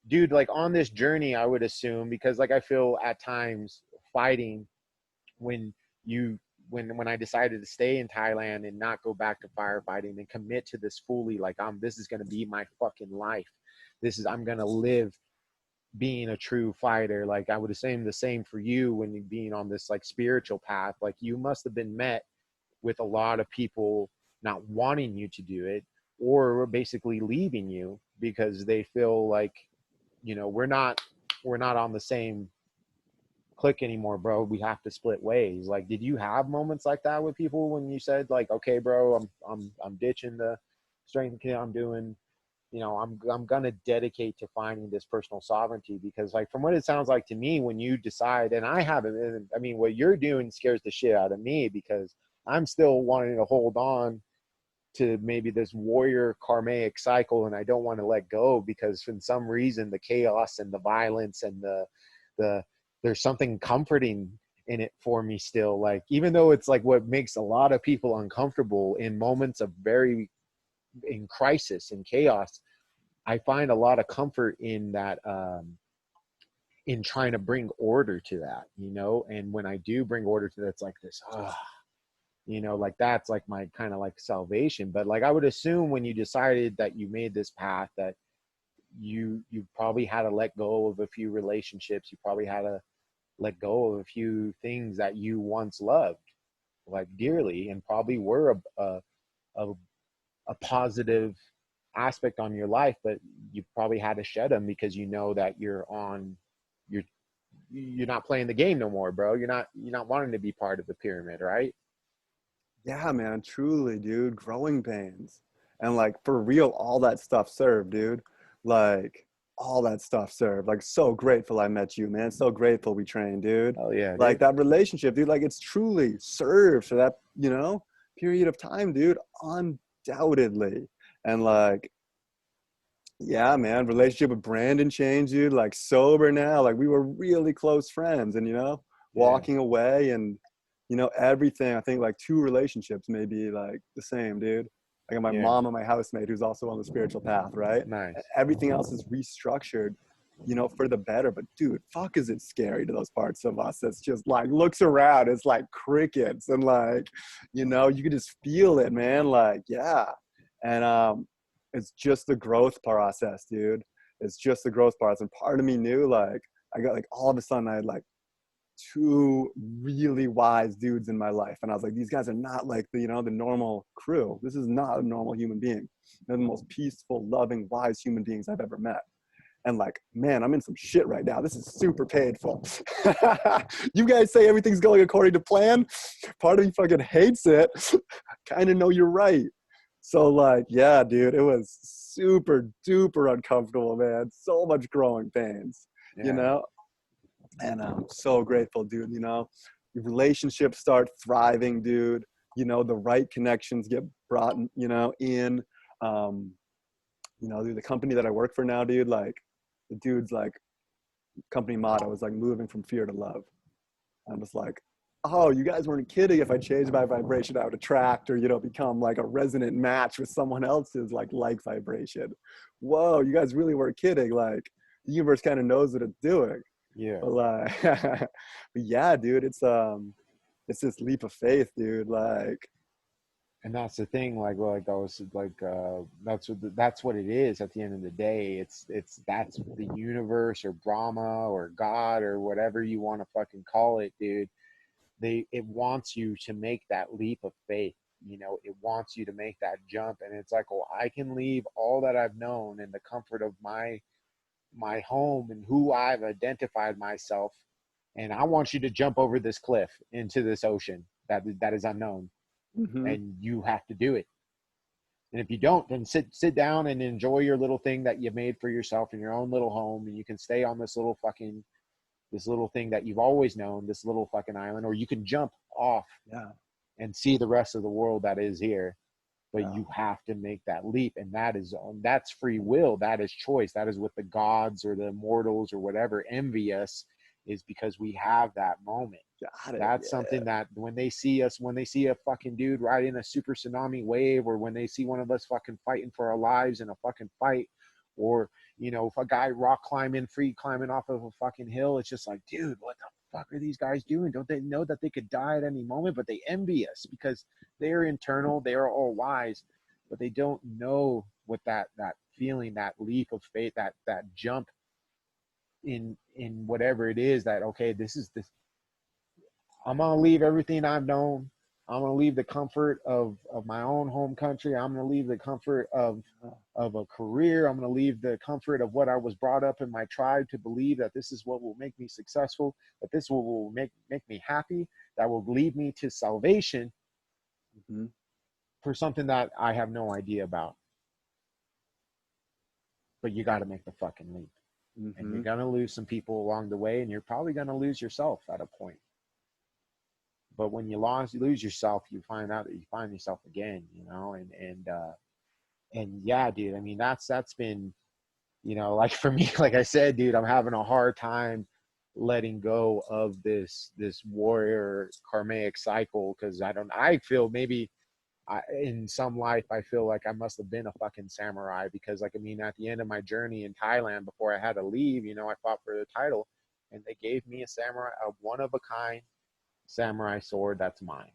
dude, like on this journey, I would assume, because like I feel at times fighting when I decided to stay in Thailand and not go back to firefighting and commit to this fully, like this is gonna be my fucking life. I'm gonna live being a true fighter. Like I would assume the same for you when you being on this like spiritual path. Like you must have been met with a lot of people not wanting you to do it, or basically leaving you because they feel like, you know, we're not on the same click anymore, bro. We have to split ways. Like, did you have moments like that with people when you said like, okay, bro, I'm ditching the strength kit, I'm doing, you know, I'm gonna dedicate to finding this personal sovereignty? Because like from what it sounds like to me, when you decide, and I haven't, I mean, what you're doing scares the shit out of me, because I'm still wanting to hold on to maybe this warrior karmic cycle, and I don't want to let go, because for some reason the chaos and the violence and the there's something comforting in it for me still. Like, even though it's like what makes a lot of people uncomfortable in moments of in crisis and chaos, I find a lot of comfort in that, in trying to bring order to that, you know. And when I do bring order to that, it's like this, you know, like that's like my kind of like salvation. But like I would assume when you decided that you made this path, that you probably had to let go of a few relationships, you probably had to let go of a few things that you once loved like dearly, and probably were a positive aspect on your life, but you probably had to shed them because you know that you're not playing the game no more, bro. You're not wanting to be part of the pyramid, right? Yeah, man, truly, dude. Growing pains. And like for real, all that stuff served, dude. Like all that stuff served. Like so grateful I met you, man. So grateful we trained, dude. Oh yeah, Like dude. that relationship, dude, like it's truly served for that, you know, period of time, dude. Undoubtedly. And like, yeah, man, relationship with Brandon changed, dude. Like sober now, like we were really close friends, and you know, walking away and you know, everything. I think like 2 relationships may be like the same, dude. I got my mom and my housemate who's also on the spiritual path, right? Nice. Everything else is restructured, you know, for the better. But dude, fuck, is it scary to those parts of us that's just like looks around, it's like crickets, and like, you know, you can just feel it, man. Like, yeah. And it's just the growth process, dude. It's just the growth process. And part of me knew, like, I got like all of a sudden I had like 2 really wise dudes in my life, and I was like, these guys are not like the, you know, the normal crew. This is not a normal human being. They're the most peaceful, loving, wise human beings I've ever met. And like, man, I'm in some shit right now. This is super painful. You guys say everything's going according to plan. Part of me fucking hates it. Kind of know you're right. So like, yeah, dude, it was super duper uncomfortable, man. So much growing pains, you know? And I'm so grateful, dude. You know, your relationships start thriving, dude. You know, the right connections get brought, you know, in. You know, dude, the company that I work for now, dude, like the dude's like company motto is like moving from fear to love. I'm just like, oh, you guys weren't kidding. If I changed my vibration, I would attract or, you know, become like a resonant match with someone else's like vibration. Whoa, you guys really weren't kidding. Like the universe kind of knows what it's doing. Yeah. But like, but yeah, dude, it's it's this leap of faith, dude. Like, and that's the thing, like I was like, that's what it is at the end of the day. That's the universe or Brahma or God or whatever you want to fucking call it, dude. It wants you to make that leap of faith. You know, it wants you to make that jump, and it's like, well, I can leave all that I've known and the comfort of my home and who I've identified myself, and I want you to jump over this cliff into this ocean that is unknown, and you have to do it. And if you don't, then sit down and enjoy your little thing that you made for yourself in your own little home, and you can stay on this little thing that you've always known, this little fucking island, or you can jump off and see the rest of the world that is here. But you have to make that leap, and that's free will. That is choice. That is what the gods or the immortals or whatever envy us, is because we have that moment. That's something that when they see us, when they see a fucking dude riding a super tsunami wave, or when they see one of us fucking fighting for our lives in a fucking fight, or, you know, if a guy free climbing off of a fucking hill, it's just like, dude, what the fuck are these guys doing? Don't they know that they could die at any moment? But they envy us because they're internal, they are all wise, but they don't know what that feeling, that leap of faith, that jump in whatever it is, that, okay, this I'm gonna leave everything I've known. I'm gonna leave the comfort of my own home country. I'm gonna leave the comfort of a career. I'm gonna leave the comfort of what I was brought up in my tribe to believe, that this is what will make me successful, that this will make me happy, that will lead me to salvation, for something that I have no idea about. But you got to make the fucking leap. And you're gonna lose some people along the way, and you're probably gonna lose yourself at a point. But when you lose yourself, you find out that you find yourself again, you know. And yeah, dude, I mean, that's been, you know, like for me, like I said, dude, I'm having a hard time letting go of this warrior karmic cycle, because I feel maybe in some life I feel like I must have been a fucking samurai, because, like, I mean, at the end of my journey in Thailand, before I had to leave, you know, I fought for the title, and they gave me a one of a kind samurai sword that's mine.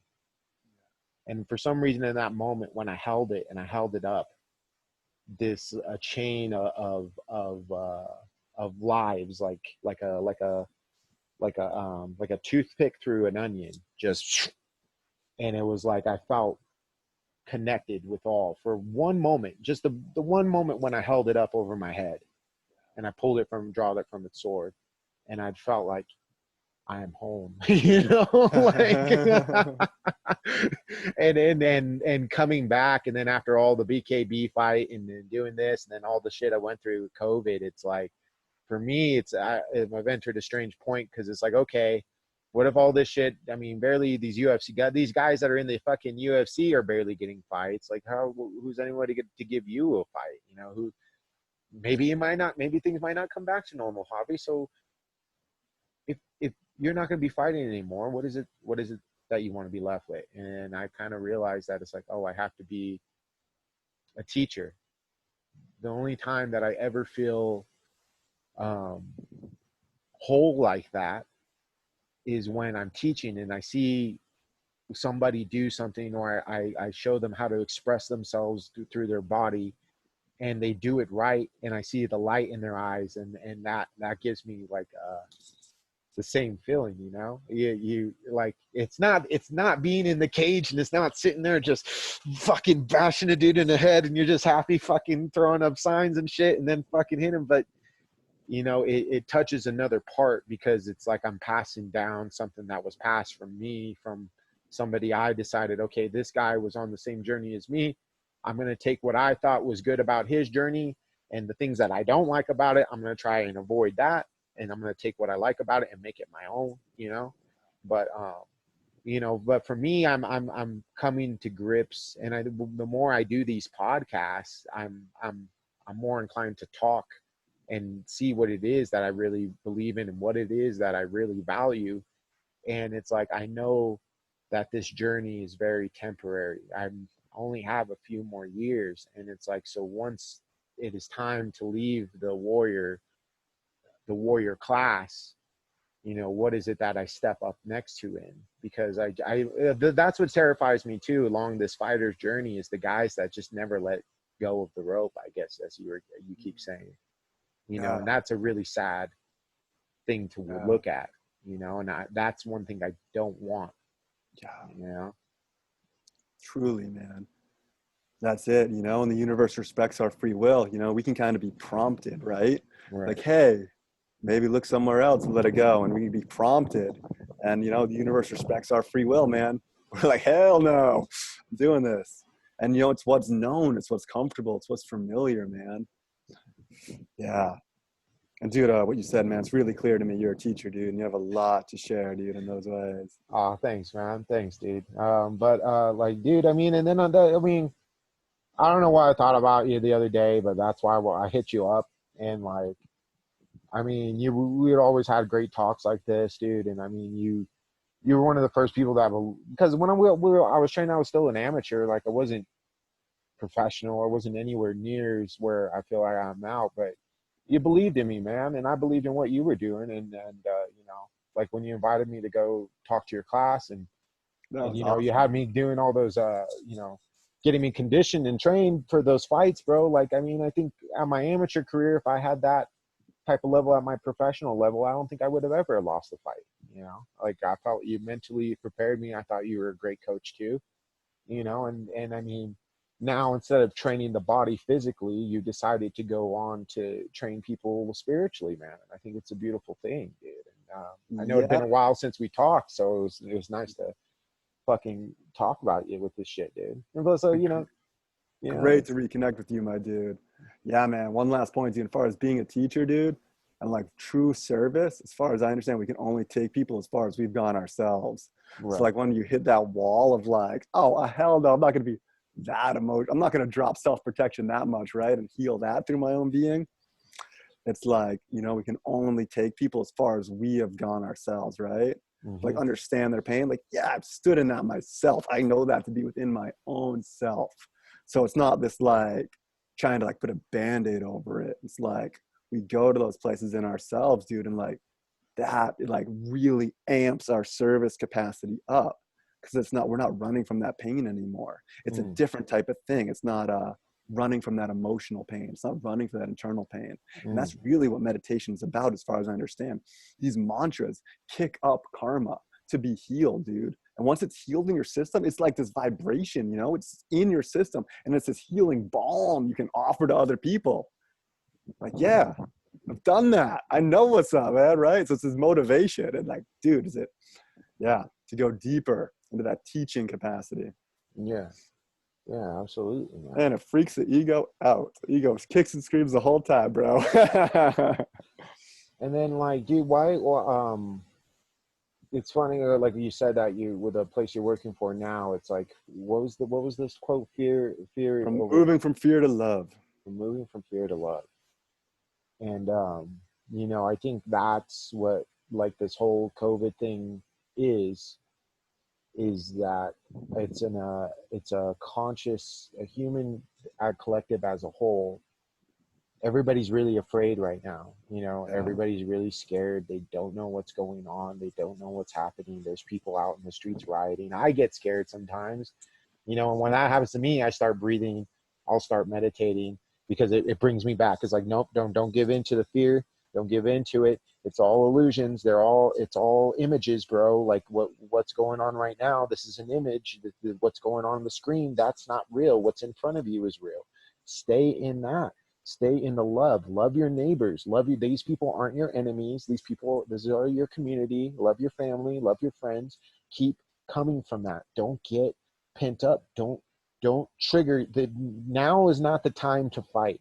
And for some reason in that moment, when I held it and I held it up, this a chain of lives, like a toothpick through an onion, just, and it was like I felt connected with all for one moment, just the one moment when I held it up over my head and I pulled it draw it from its sword, and I felt like I am home, you know, like, and coming back, and then after all the BKB fight and then doing this and then all the shit I went through with COVID, it's like, for me, I've entered a strange point, because it's like, okay, what if all this shit, I mean, barely these guys that are in the fucking UFC are barely getting fights. Like, who's anybody to give you a fight? You know, who, maybe things might not come back to normal, Javi. So if you're not going to be fighting anymore, what is it that you want to be left with? And I kind of realized that it's like, oh, I have to be a teacher. The only time that I ever feel whole like that is when I'm teaching and I see somebody do something, or I show them how to express themselves through their body, and they do it right, and I see the light in their eyes, and that gives me like the same feeling, you know. You like, it's not being in the cage, and it's not sitting there just fucking bashing a dude in the head and you're just happy fucking throwing up signs and shit and then fucking hit him. But, you know, it touches another part, because it's like I'm passing down something that was passed from me, from somebody. I decided, okay, this guy was on the same journey as me. I'm going to take what I thought was good about his journey, and the things that I don't like about it, I'm going to try and avoid that. And I'm going to take what I like about it and make it my own, you know. But, you know, but for me, I'm coming to grips, and the more I do these podcasts, I'm more inclined to talk and see what it is that I really believe in and what it is that I really value. And it's like, I know that this journey is very temporary. I only have a few more years. And it's like, so once it is time to leave the warrior class, you know, what is it that I step up next to in? Because that's what terrifies me too along this fighter's journey, is the guys that just never let go of the rope, I guess, as you keep saying, you know, and that's a really sad thing to look at, you know, and that's one thing I don't want. You know, truly, man. That's it, you know, and the universe respects our free will. You know, we can kind of be prompted, right? Like, hey, maybe look somewhere else and let it go. And we can be prompted. And, you know, the universe respects our free will, man. We're like, hell no, I'm doing this. And, you know, it's what's known. It's what's comfortable. It's what's familiar, man. Yeah. And, dude, what you said, man, it's really clear to me you're a teacher, dude. And you have a lot to share, dude, in those ways. Oh, thanks, man. Thanks, dude. Like, dude, I mean, and then I mean, I don't know why I thought about you the other day, but that's why I hit you up. And like, I mean, we had always had great talks like this, dude. And I mean, you were one of the first people that, because when I was training, I was still an amateur. Like, I wasn't professional. I wasn't anywhere near where I feel like I'm now. But you believed in me, man, and I believed in what you were doing. And you know, like when you invited me to go talk to your class, and you know, awesome. You had me doing all those, you know, getting me conditioned and trained for those fights, bro. Like, I mean, I think at my amateur career, if I had that type of level at my professional level, I don't think I would have ever lost a fight. You know, like, I felt you mentally prepared me. I thought you were a great coach too, you know, and I mean, now instead of training the body physically, you decided to go on to train people spiritually, man. And I think it's a beautiful thing, dude. And I know it's been a while since we talked, so it was nice to fucking talk about you with this shit, dude. And so, you know, great to reconnect with you, my dude. Yeah, man. One last point, dude. As far as being a teacher, dude, and like true service, as far as I understand, we can only take people as far as we've gone ourselves. Right. So like when you hit that wall of like, oh, hell no, I'm not going to be that emotional. I'm not going to drop self-protection that much, right? And heal that through my own being. It's like, you know, we can only take people as far as we have gone ourselves, right? Mm-hmm. Like understand their pain. Like, yeah, I've stood in that myself. I know that to be within my own self. So it's not this like trying to like put a Band-Aid over it. It's like we go to those places in ourselves, dude, and like that, it like really amps our service capacity up, because we're not running from that pain anymore. It's a different type of thing. It's not running from that emotional pain. It's not running from that internal pain. And that's really what meditation is about, as far as I understand. These mantras kick up karma to be healed, dude. And once it's healed in your system, it's like this vibration, you know, it's in your system, and it's this healing balm you can offer to other people. Like, yeah, I've done that. I know what's up, man, right? So it's this motivation. And like, dude, to go deeper into that teaching capacity. Yeah, absolutely, man. And it freaks the ego out. The ego kicks and screams the whole time, bro. And then like, dude, why, it's funny, like you said that you, with the place you're working for now, it's like, what was this quote? Fear moving from fear to love. From moving from fear to love. And you know, I think that's what like this whole COVID thing is that it's a conscious, a human collective as a whole. Everybody's really afraid right now. You know, everybody's really scared. They don't know what's going on. They don't know what's happening. There's people out in the streets rioting. I get scared sometimes, you know, and when that happens to me, I start breathing. I'll start meditating, because it brings me back. It's like, nope, don't give in to the fear. Don't give in to it. It's all illusions. It's all images, bro. Like what's going on right now, this is an image. What's going on the screen, that's not real. What's in front of you is real. Stay in that. Stay in the love. Love your neighbors. Love you. These people aren't your enemies. These are your community. Love your family. Love your friends. Keep coming from that. Don't get pent up. Don't trigger. Now is not the time to fight.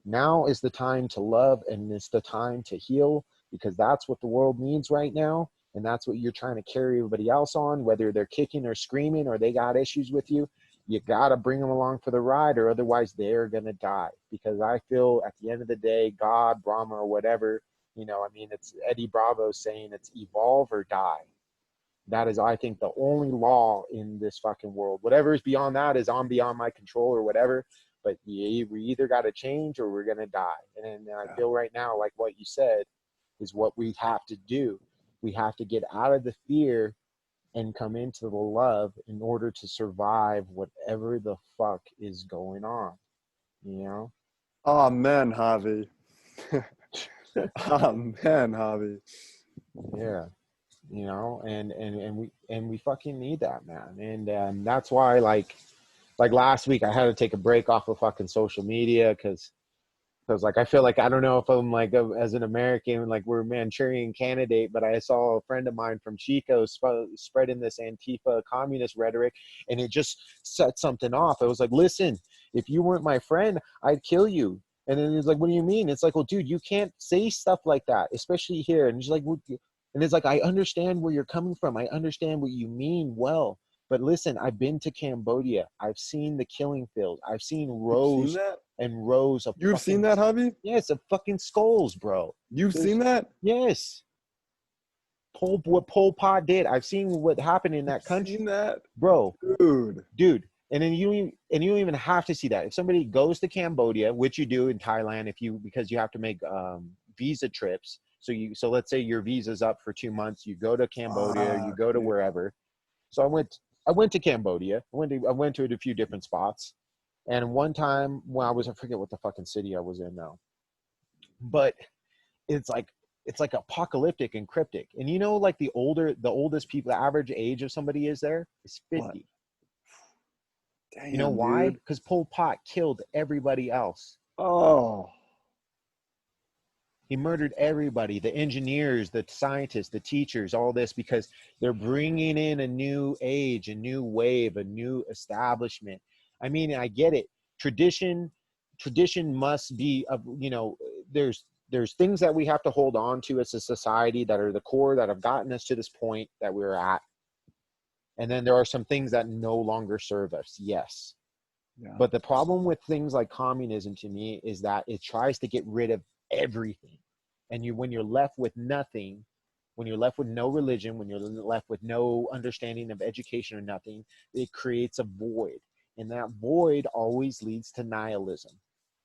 Now is the time to love, and it's the time to heal, because that's what the world needs right now. And that's what you're trying to carry everybody else on, whether they're kicking or screaming or they got issues with you. You got to bring them along for the ride, or otherwise they're going to die. Because I feel at the end of the day, God, Brahma, or whatever, you know, I mean, it's Eddie Bravo saying it's evolve or die. That is, I think, the only law in this fucking world. Whatever is beyond that is beyond my control or whatever. But we either got to change or we're going to die. And I feel right now, like what you said, is what we have to do. We have to get out of the fear and come into the love in order to survive whatever the fuck is going on, you know? Amen, Javi. Amen, Javi. Yeah. You know, and we fucking need that, man. And that's why like last week I had to take a break off of fucking social media because like I feel like I don't know if I'm like as an American, like we're a Manchurian candidate, but I saw a friend of mine from Chico spreading this Antifa communist rhetoric, and it just set something off. I was like, listen, if you weren't my friend, I'd kill you. And then he's like, what do you mean? It's like, well, dude, you can't say stuff like that, especially here. And he's like, and it's like, I understand where you're coming from. I understand what you mean well. But listen, I've been to Cambodia. I've seen the killing fields. I've seen rows and rows of You've seen that, Javi? Yes, of fucking skulls, bro. You've seen that? Yes. What Pol Pot did. I've seen what happened in that country. Seen that? Bro. Dude. And then you don't even have to see that. If somebody goes to Cambodia, which you do in Thailand, because you have to make visa trips. So let's say your visa's up for 2 months, you go to Cambodia, you go to wherever. So I went to Cambodia. I went to a few different spots. And one time when I forget what the fucking city I was in now. But it's like apocalyptic and cryptic. And you know, like the oldest people, the average age of somebody is 50. What? Damn, you know why? Because Pol Pot killed everybody else. Oh. He murdered everybody, the engineers, the scientists, the teachers, all this, because they're bringing in a new age, a new wave, a new establishment. I mean, I get it. Tradition must be, there's things that we have to hold on to as a society that are the core that have gotten us to this point that we're at. And then there are some things that no longer serve us. Yes. Yeah. But the problem with things like communism to me is that it tries to get rid of everything. And when you're left with nothing, when you're left with no religion, when you're left with no understanding of education or nothing, it creates a void. And that void always leads to nihilism,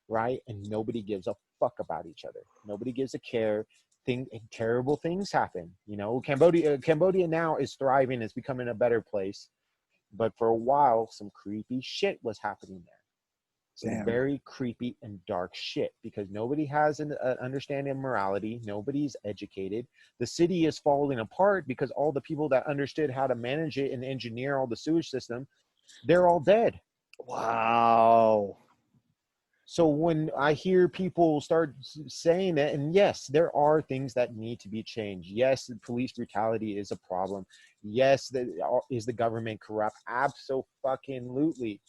right? And nobody gives a fuck about each other. Nobody gives a care. Terrible things happen. You know, Cambodia now is thriving. It's becoming a better place. But for a while, some creepy shit was happening there. Some very creepy and dark shit, because nobody has an understanding of morality. Nobody's educated. The city is falling apart because all the people that understood how to manage it and engineer all the sewage system, they're all dead. Wow. So when I hear people start saying that, and yes, there are things that need to be changed. Yes, police brutality is a problem. Yes, is the government corrupt? Abso-fucking-lutely.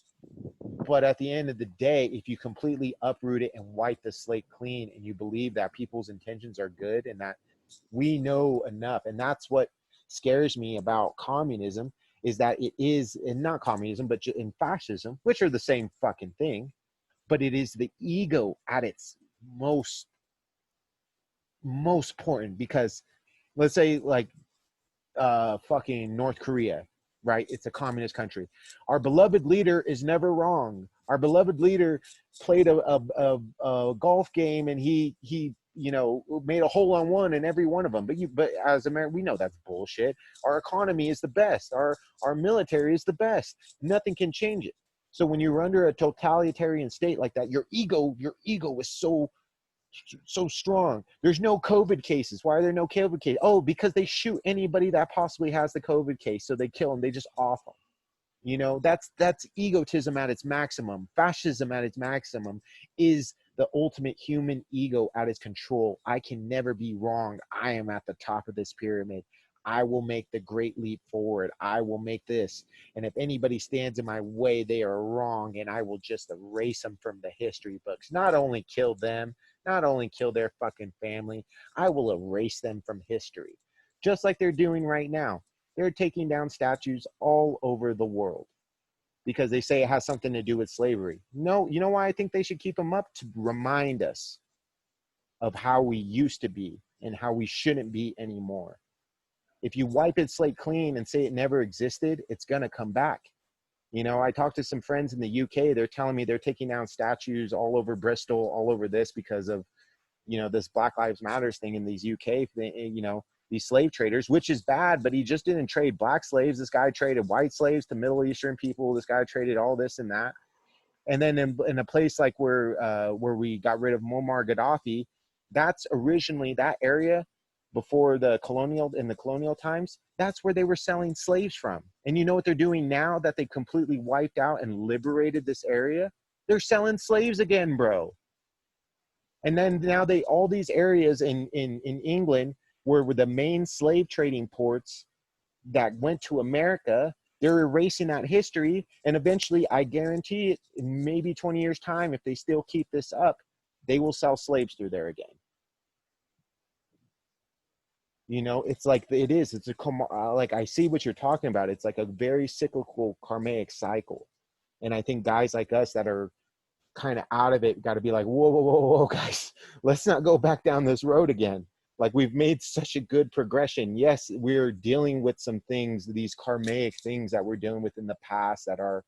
But at the end of the day, if you completely uproot it and wipe the slate clean, and you believe that people's intentions are good and that we know enough, and that's what scares me about communism, is that it is, and not communism, but in fascism, which are the same fucking thing, but it is the ego at its most important. Because let's say like fucking North Korea, right? It's a communist country. Our beloved leader is never wrong. Our beloved leader played a golf game, and he made a hole-in-one in every one of them. But as America, we know that's bullshit. Our economy is the best. Our military is the best. Nothing can change it. So when you're under a totalitarian state like that, your ego is so strong. There's no COVID cases. Why are there no COVID cases? Oh, because they shoot anybody that possibly has the COVID case. So they kill them. They just off them. You know, that's egotism at its maximum. Fascism at its maximum is the ultimate human ego at its control. I can never be wrong. I am at the top of this pyramid. I will make the great leap forward. I will make this. And if anybody stands in my way, they are wrong. And I will just erase them from the history books. Not only kill them, not only kill their fucking family, I will erase them from history. Just like they're doing right now. They're taking down statues all over the world because they say it has something to do with slavery. No, you know why I think they should keep them up? To remind us of how we used to be and how we shouldn't be anymore. If you wipe it slate clean and say it never existed, it's going to come back. You know, I talked to some friends in the UK. They're telling me they're taking down statues all over Bristol, all over this because of, you know, this Black Lives Matters thing in these UK, you know, these slave traders, which is bad, but he just didn't trade black slaves. This guy traded white slaves to Middle Eastern people. This guy traded all this and that. And then in a place like where we got rid of Muammar Gaddafi, that's originally that area before the colonial times, that's where they were selling slaves from. And you know what they're doing now that they completely wiped out and liberated this area? They're selling slaves again, bro. And then now all these areas in England were the main slave trading ports that went to America. They're erasing that history, and eventually, I guarantee it, in maybe 20 years' time, if they still keep this up, they will sell slaves through there again. You know, it's like it's like I see what you're talking about. It's like a very cyclical karmic cycle, and I think guys like us that are kind of out of it got to be like, whoa, guys, let's not go back down this road again. Like, we've made such a good progression. Yes, we're dealing with some things, these karmic things that we're dealing with in the past that our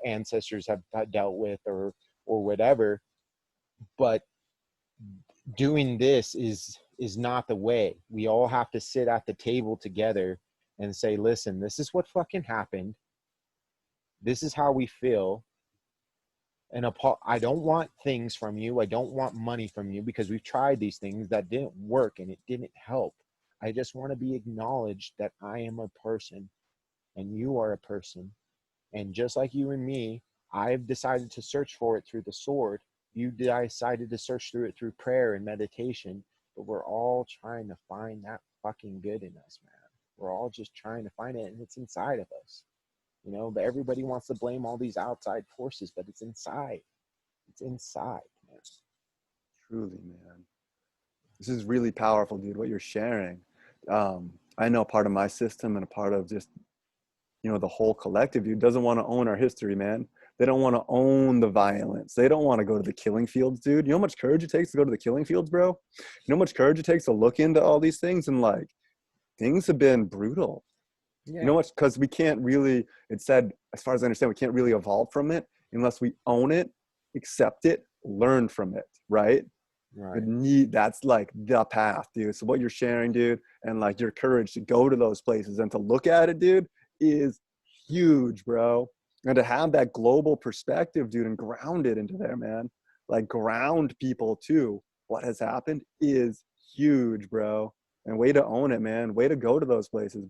ancestors have dealt with or whatever. But doing this is not the way. We all have to sit at the table together and say, listen, this is what fucking happened. This is how we feel. And I don't want things from you. I don't want money from you, because we've tried these things that didn't work and it didn't help. I just want to be acknowledged that I am a person and you are a person. And just like you and me, I've decided to search for it through the sword. You decided to search through it through prayer and meditation. But we're all trying to find that fucking good in us, man. We're all just trying to find it, and it's inside of us. You know, but everybody wants to blame all these outside forces, but it's inside. It's inside, man. Truly, man. This is really powerful, dude, what you're sharing. I know part of my system and a part of just, you know, the whole collective, dude, doesn't want to own our history, man. They don't want to own the violence. They don't want to go to the killing fields, dude. You know how much courage it takes to go to the killing fields, bro? You know how much courage it takes to look into all these things? And like, things have been brutal. Yeah. You know what? Because we can't really, it said, as far as I understand, we can't really evolve from it unless we own it, accept it, learn from it, right? Right. That's like the path, dude. So what you're sharing, dude, and like your courage to go to those places and to look at it, dude, is huge, bro. And to have that global perspective, dude, and ground it into there, man. Like, ground people to what has happened is huge, bro. And way to own it, man. Way to go to those places.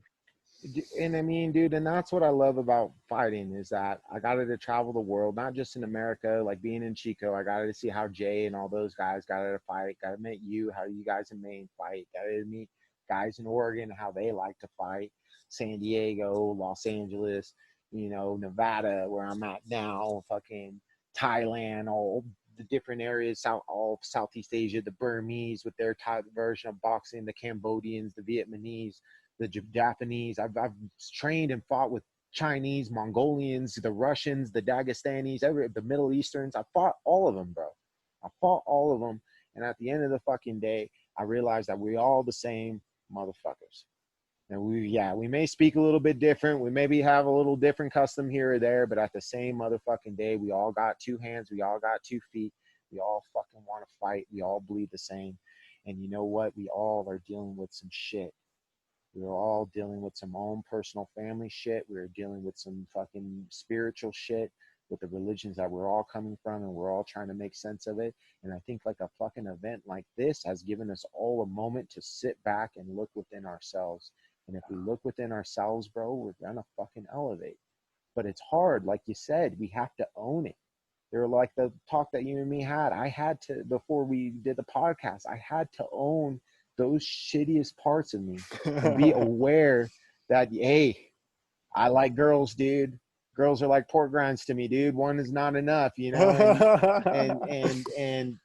And I mean, dude, and that's what I love about fighting, is that I got to travel the world, not just in America, like being in Chico. I got to see how Jay and all those guys got to fight. Got to meet you, how you guys in Maine fight. Got to meet guys in Oregon, how they like to fight. San Diego, Los Angeles, you know, Nevada, where I'm at now, fucking Thailand, all the different areas, all of Southeast Asia, the Burmese with their type version of boxing, the Cambodians, the Vietnamese, the Japanese. I've trained and fought with Chinese, Mongolians, the Russians, the Dagestanis, the Middle Easterns. I fought all of them, bro. I fought all of them. And at the end of the fucking day, I realized that we all the same motherfuckers. And we may speak a little bit different. We maybe have a little different custom here or there, but at the same motherfucking day, we all got two hands. We all got 2 feet. We all fucking want to fight. We all bleed the same. And you know what? We all are dealing with some shit. We're all dealing with some own personal family shit. We're dealing with some fucking spiritual shit with the religions that we're all coming from, and we're all trying to make sense of it. And I think like a fucking event like this has given us all a moment to sit back and look within ourselves. And if we look within ourselves, bro, we're gonna fucking elevate. But it's hard, like you said, we have to own it. They're like the talk that you and me had. I had to, before we did the podcast, I had to own those shittiest parts of me and be aware that, hey, I like girls, dude. Girls are like pork rinds to me, dude. One is not enough, you know, and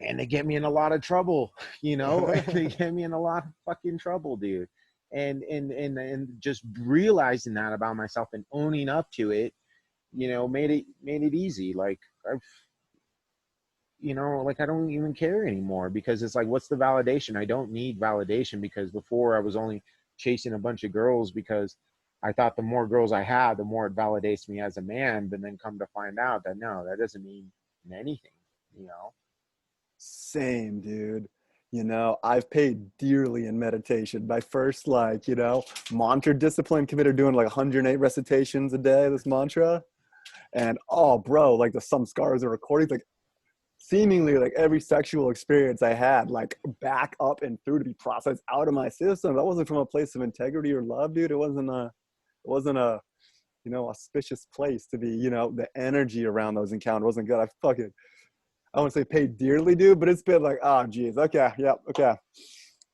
they get me in a lot of trouble, you know, and they get me in a lot of fucking trouble, dude. And just realizing that about myself and owning up to it, you know, made it easy. Like, you know, like I don't even care anymore, because it's like, what's the validation? I don't need validation, because before I was only chasing a bunch of girls because I thought the more girls I had, the more it validates me as a man. But then come to find out that no, that doesn't mean anything, you know? Same, dude. You know, I've paid dearly in meditation. My first, like, you know, mantra discipline committed doing like 108 recitations a day, this mantra. And oh, bro, like the some scars or recordings, like seemingly like every sexual experience I had, like back up and through to be processed out of my system. That wasn't from a place of integrity or love, dude. It wasn't a, you know, auspicious place to be, you know, the energy around those encounters wasn't good. I wouldn't say paid dearly, dude, but it's been like, oh, geez. Okay. Yep. Okay.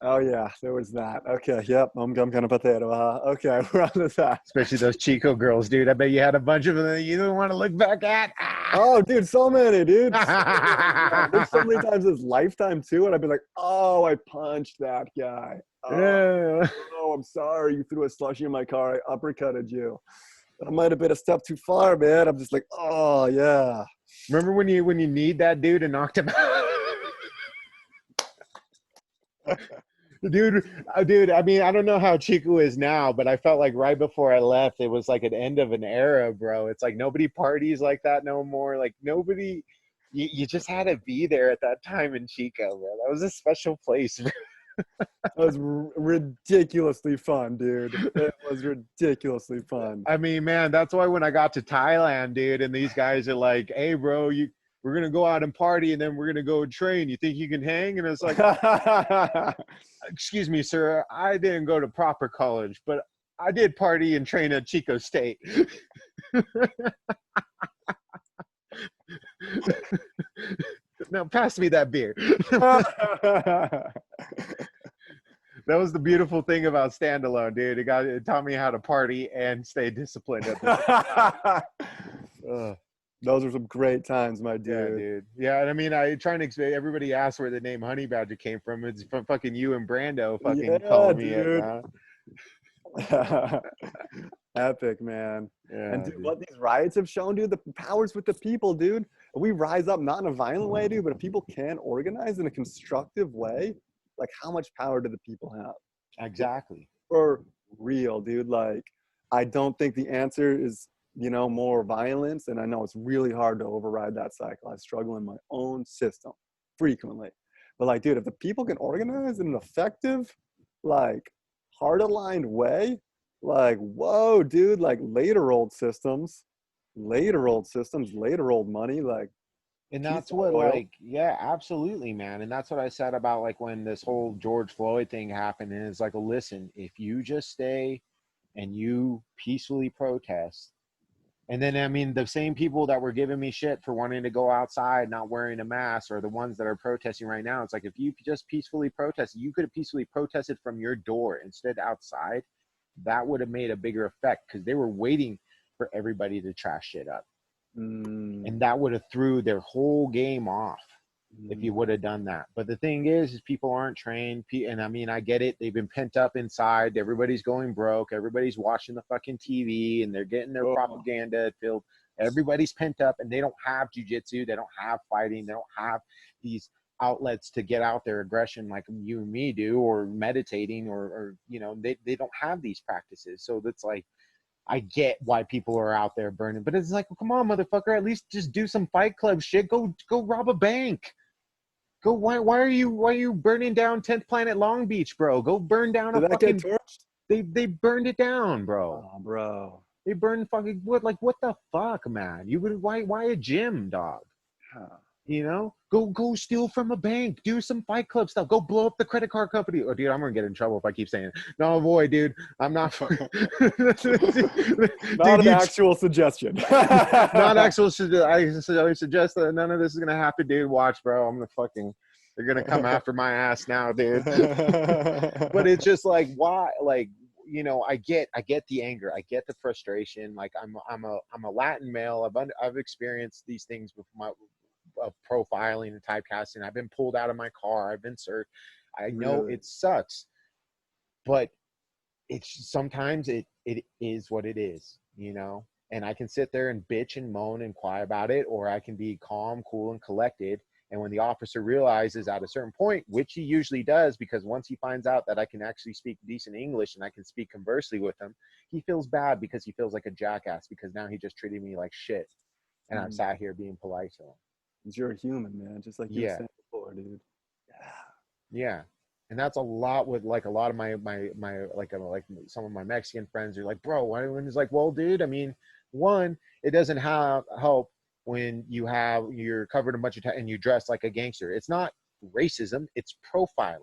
Oh, yeah. There was that. Okay. Yep. I'm kind of potato. Okay. We're on to that. Especially those Chico girls, dude. I bet you had a bunch of them that you don't want to look back at. Oh, dude. So many, dude. So many. There's so many times this lifetime, too. And I'd be like, oh, I punched that guy. Yeah. Oh, I'm sorry. You threw a slushie in my car. I uppercutted you. That might have been a step too far, man. I'm just like, oh, yeah. Remember when you need that dude and knocked him out? Dude, I mean, I don't know how Chico is now, but I felt like right before I left, it was like an end of an era, bro. It's like nobody parties like that no more. Like nobody, you just had to be there at that time in Chico, bro. That was a special place. That was ridiculously fun, dude. It was ridiculously fun. I mean, man, that's why when I got to Thailand, dude, and these guys are like, "Hey, bro, we're gonna go out and party, and then we're gonna go train. You think you can hang?" And it's like, "Excuse me, sir, I didn't go to proper college, but I did party and train at Chico State." Now pass me that beer. That was the beautiful thing about Standalone, dude. It taught me how to party and stay disciplined at the Those were some great times, my dude. Yeah, dude. Yeah, and I mean, I trying to explain. Everybody asks where the name Honeybadger came from. It's from fucking you and Brando fucking calling me it. Epic, man. Yeah, And dude, what these riots have shown, dude, the power's with the people, dude. We rise up not in a violent way, dude, but if people can organize in a constructive way, like how much power do the people have? exactly. For real, dude. Like, I don't think the answer is, you know, more violence. And I know it's really hard to override that cycle. I struggle in my own system frequently. But like, dude, if the people can organize in an effective, like, heart-aligned way, like, whoa, dude, like later old money, like, And that's what, like, yeah, absolutely, man. And that's what I said about like when this whole George Floyd thing happened. And it's like, listen, if you just stay and you peacefully protest, and then I mean, the same people that were giving me shit for wanting to go outside not wearing a mask are the ones that are protesting right now. It's like, if you just peacefully protested, you could have peacefully protested from your door instead outside. That would have made a bigger effect because they were waiting for everybody to trash shit up. And that would have threw their whole game off if you would have done that. But the thing is people aren't trained. And I mean, I get it. They've been pent up inside. Everybody's going broke. Everybody's watching the fucking TV and they're getting their propaganda filled. Everybody's pent up and they don't have jujitsu. They don't have fighting. They don't have these outlets to get out their aggression like you and me do, or meditating, or you know, they don't have these practices. So that's like, I get why people are out there burning, but it's like, well, come on, motherfucker, at least just do some Fight Club shit. Go rob a bank. Go. Why are you burning down 10th Planet Long Beach, bro? Go burn down a fucking. They burned it down, bro. Oh, bro. They burned fucking what? Like, what the fuck, man? You would why a gym, dog? Huh. You know, go steal from a bank, do some Fight Club stuff, go blow up the credit card company. Oh, dude, I'm gonna get in trouble if I keep saying it. No, avoid, dude. I'm not. Not an actual suggestion. Not actual. I suggest that none of this is gonna happen, dude. Watch, bro. I'm gonna fucking. They're gonna come after my ass now, dude. But it's just like, why? Like, you know, I get the anger, I get the frustration. Like, I'm a Latin male. I've experienced these things with my. Of profiling and typecasting. I've been pulled out of my car. I've been searched. I know it sucks, but it's sometimes it is what it is, you know. And I can sit there and bitch and moan and cry about it, or I can be calm, cool, and collected. And when the officer realizes at a certain point, which he usually does, because once he finds out that I can actually speak decent English and I can speak conversely with him, he feels bad because he feels like a jackass because now he just treated me like shit, and I'm sat here being polite to him. You're a human, man, just like you were saying before, dude. Yeah. Yeah. And that's a lot with like a lot of my like some of my Mexican friends are like, bro, why? And it's like, well, dude, I mean, one, it doesn't have help when you're covered in a bunch of and you dress like a gangster. It's not racism, it's profiling.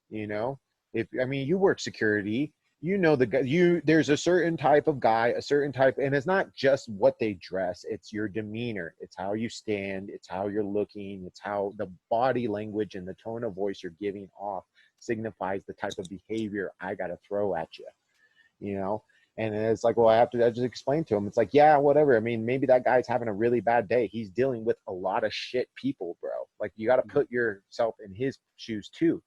You know, if I mean, you work security, you know, there's a certain type of guy, a certain type, and it's not just what they dress, it's your demeanor, it's how you stand, it's how you're looking, it's how the body language and the tone of voice you're giving off signifies the type of behavior I got to throw at you, you know. And it's like, well, I just explain to him, it's like, yeah, whatever, I mean, maybe that guy's having a really bad day, he's dealing with a lot of shit people, bro. Like, you got to put yourself in his shoes too.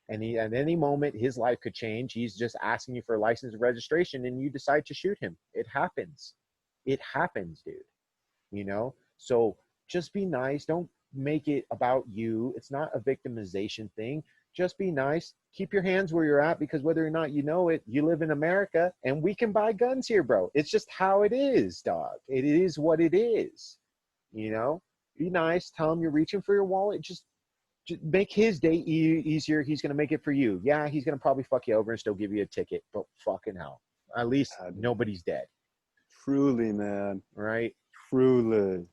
And at any moment, his life could change. He's just asking you for a license and registration, and you decide to shoot him. It happens. It happens, dude. You know? So just be nice. Don't make it about you. It's not a victimization thing. Just be nice. Keep your hands where you're at, because whether or not you know it, you live in America, and we can buy guns here, bro. It's just how it is, dog. It is what it is. You know? Be nice. Tell him you're reaching for your wallet. Just make his day easier. He's going to make it for you. Yeah, he's going to probably fuck you over and still give you a ticket, but fucking hell. At least nobody's dead. Truly, man. Right? Truly.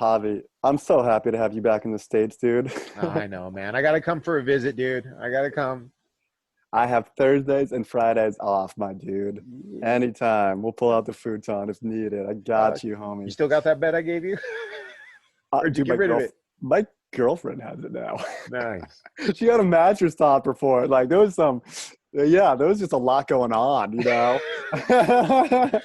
Javi, I'm so happy to have you back in the States, dude. I know, man. I got to come for a visit, dude. I got to come. I have Thursdays and Fridays off, my dude. Anytime. We'll pull out the futon if needed. I got you, homie. You still got that bed I gave you? Or did you get rid of it? My girlfriend has it now. Nice. She got a mattress topper for it. Like, there was just a lot going on, you know. My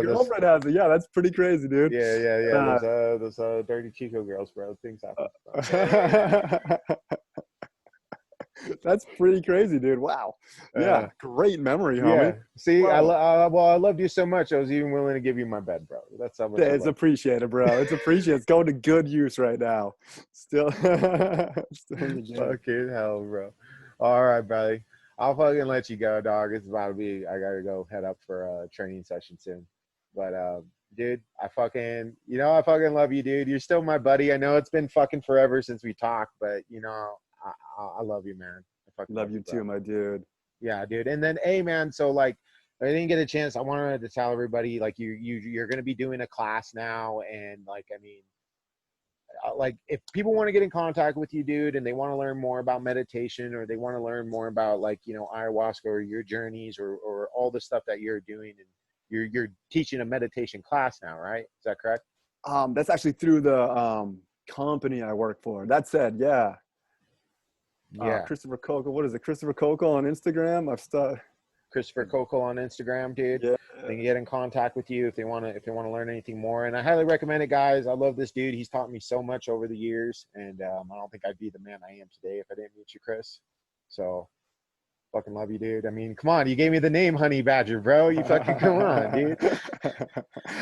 girlfriend has it. Yeah, that's pretty crazy, dude. Yeah. Those dirty Chico girls, bro. Things happen. That's pretty crazy, dude. Wow. Yeah, great memory, homie. Yeah. See, wow. I loved you so much, I was even willing to give you my bed, bro. That's how much it's appreciated, bro. It's appreciated. It's going to good use right now. Still in the game. Fucking hell, bro. All right, buddy. I'll fucking let you go, dog. It's about to be, I gotta go head up for a training session soon. But dude, I fucking love you, dude. You're still my buddy. I know it's been fucking forever since we talked, but you know, I love you, man. I fucking love you too, my dude. Yeah, dude. And then, hey, man, so like, I didn't get a chance. I wanted to tell everybody, like, you're going to be doing a class now, and like, I mean, like, if people want to get in contact with you, dude, and they want to learn more about meditation, or they want to learn more about, like, you know, ayahuasca, or your journeys, or all the stuff that you're doing, and you're teaching a meditation class now, right? Is that correct? That's actually through the company I work for. That said, yeah. Christopher Kokoll. What is it? Christopher Kokoll on Instagram. Christopher Kokoll on Instagram, dude. Yeah. They can get in contact with you if they want to learn anything more. And I highly recommend it, guys. I love this dude. He's taught me so much over the years, and I don't think I'd be the man I am today if I didn't meet you, Chris. So fucking love you, dude. I mean, come on, you gave me the name Honeybadger, bro. You fucking come on, dude.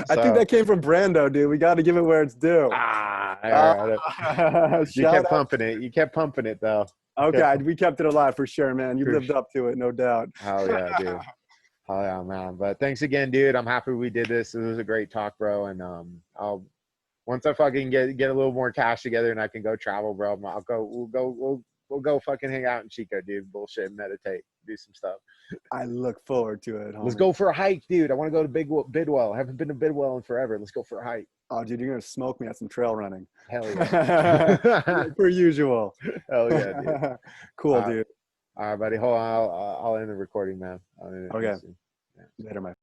I think that came from Brando, dude. We got to give it where it's due. You kept pumping it. You kept pumping it, though. Okay, we kept it alive for sure, man. You lived up to it, no doubt. Hell yeah, dude. Hell yeah, man. But thanks again, dude. I'm happy we did this. It was a great talk, bro. And once I fucking get a little more cash together and I can go travel, bro, we'll go fucking hang out in Chico, dude. Bullshit, meditate, do some stuff. I look forward to it, homie. Let's go for a hike, dude. I want to go to Bidwell. I haven't been to Bidwell in forever. Let's go for a hike. Oh, dude, you're going to smoke me at some trail running. Hell yeah. Per usual. Hell yeah, dude. Cool, dude. All right, buddy. Hold on. I'll end the recording, man. Okay. Later, my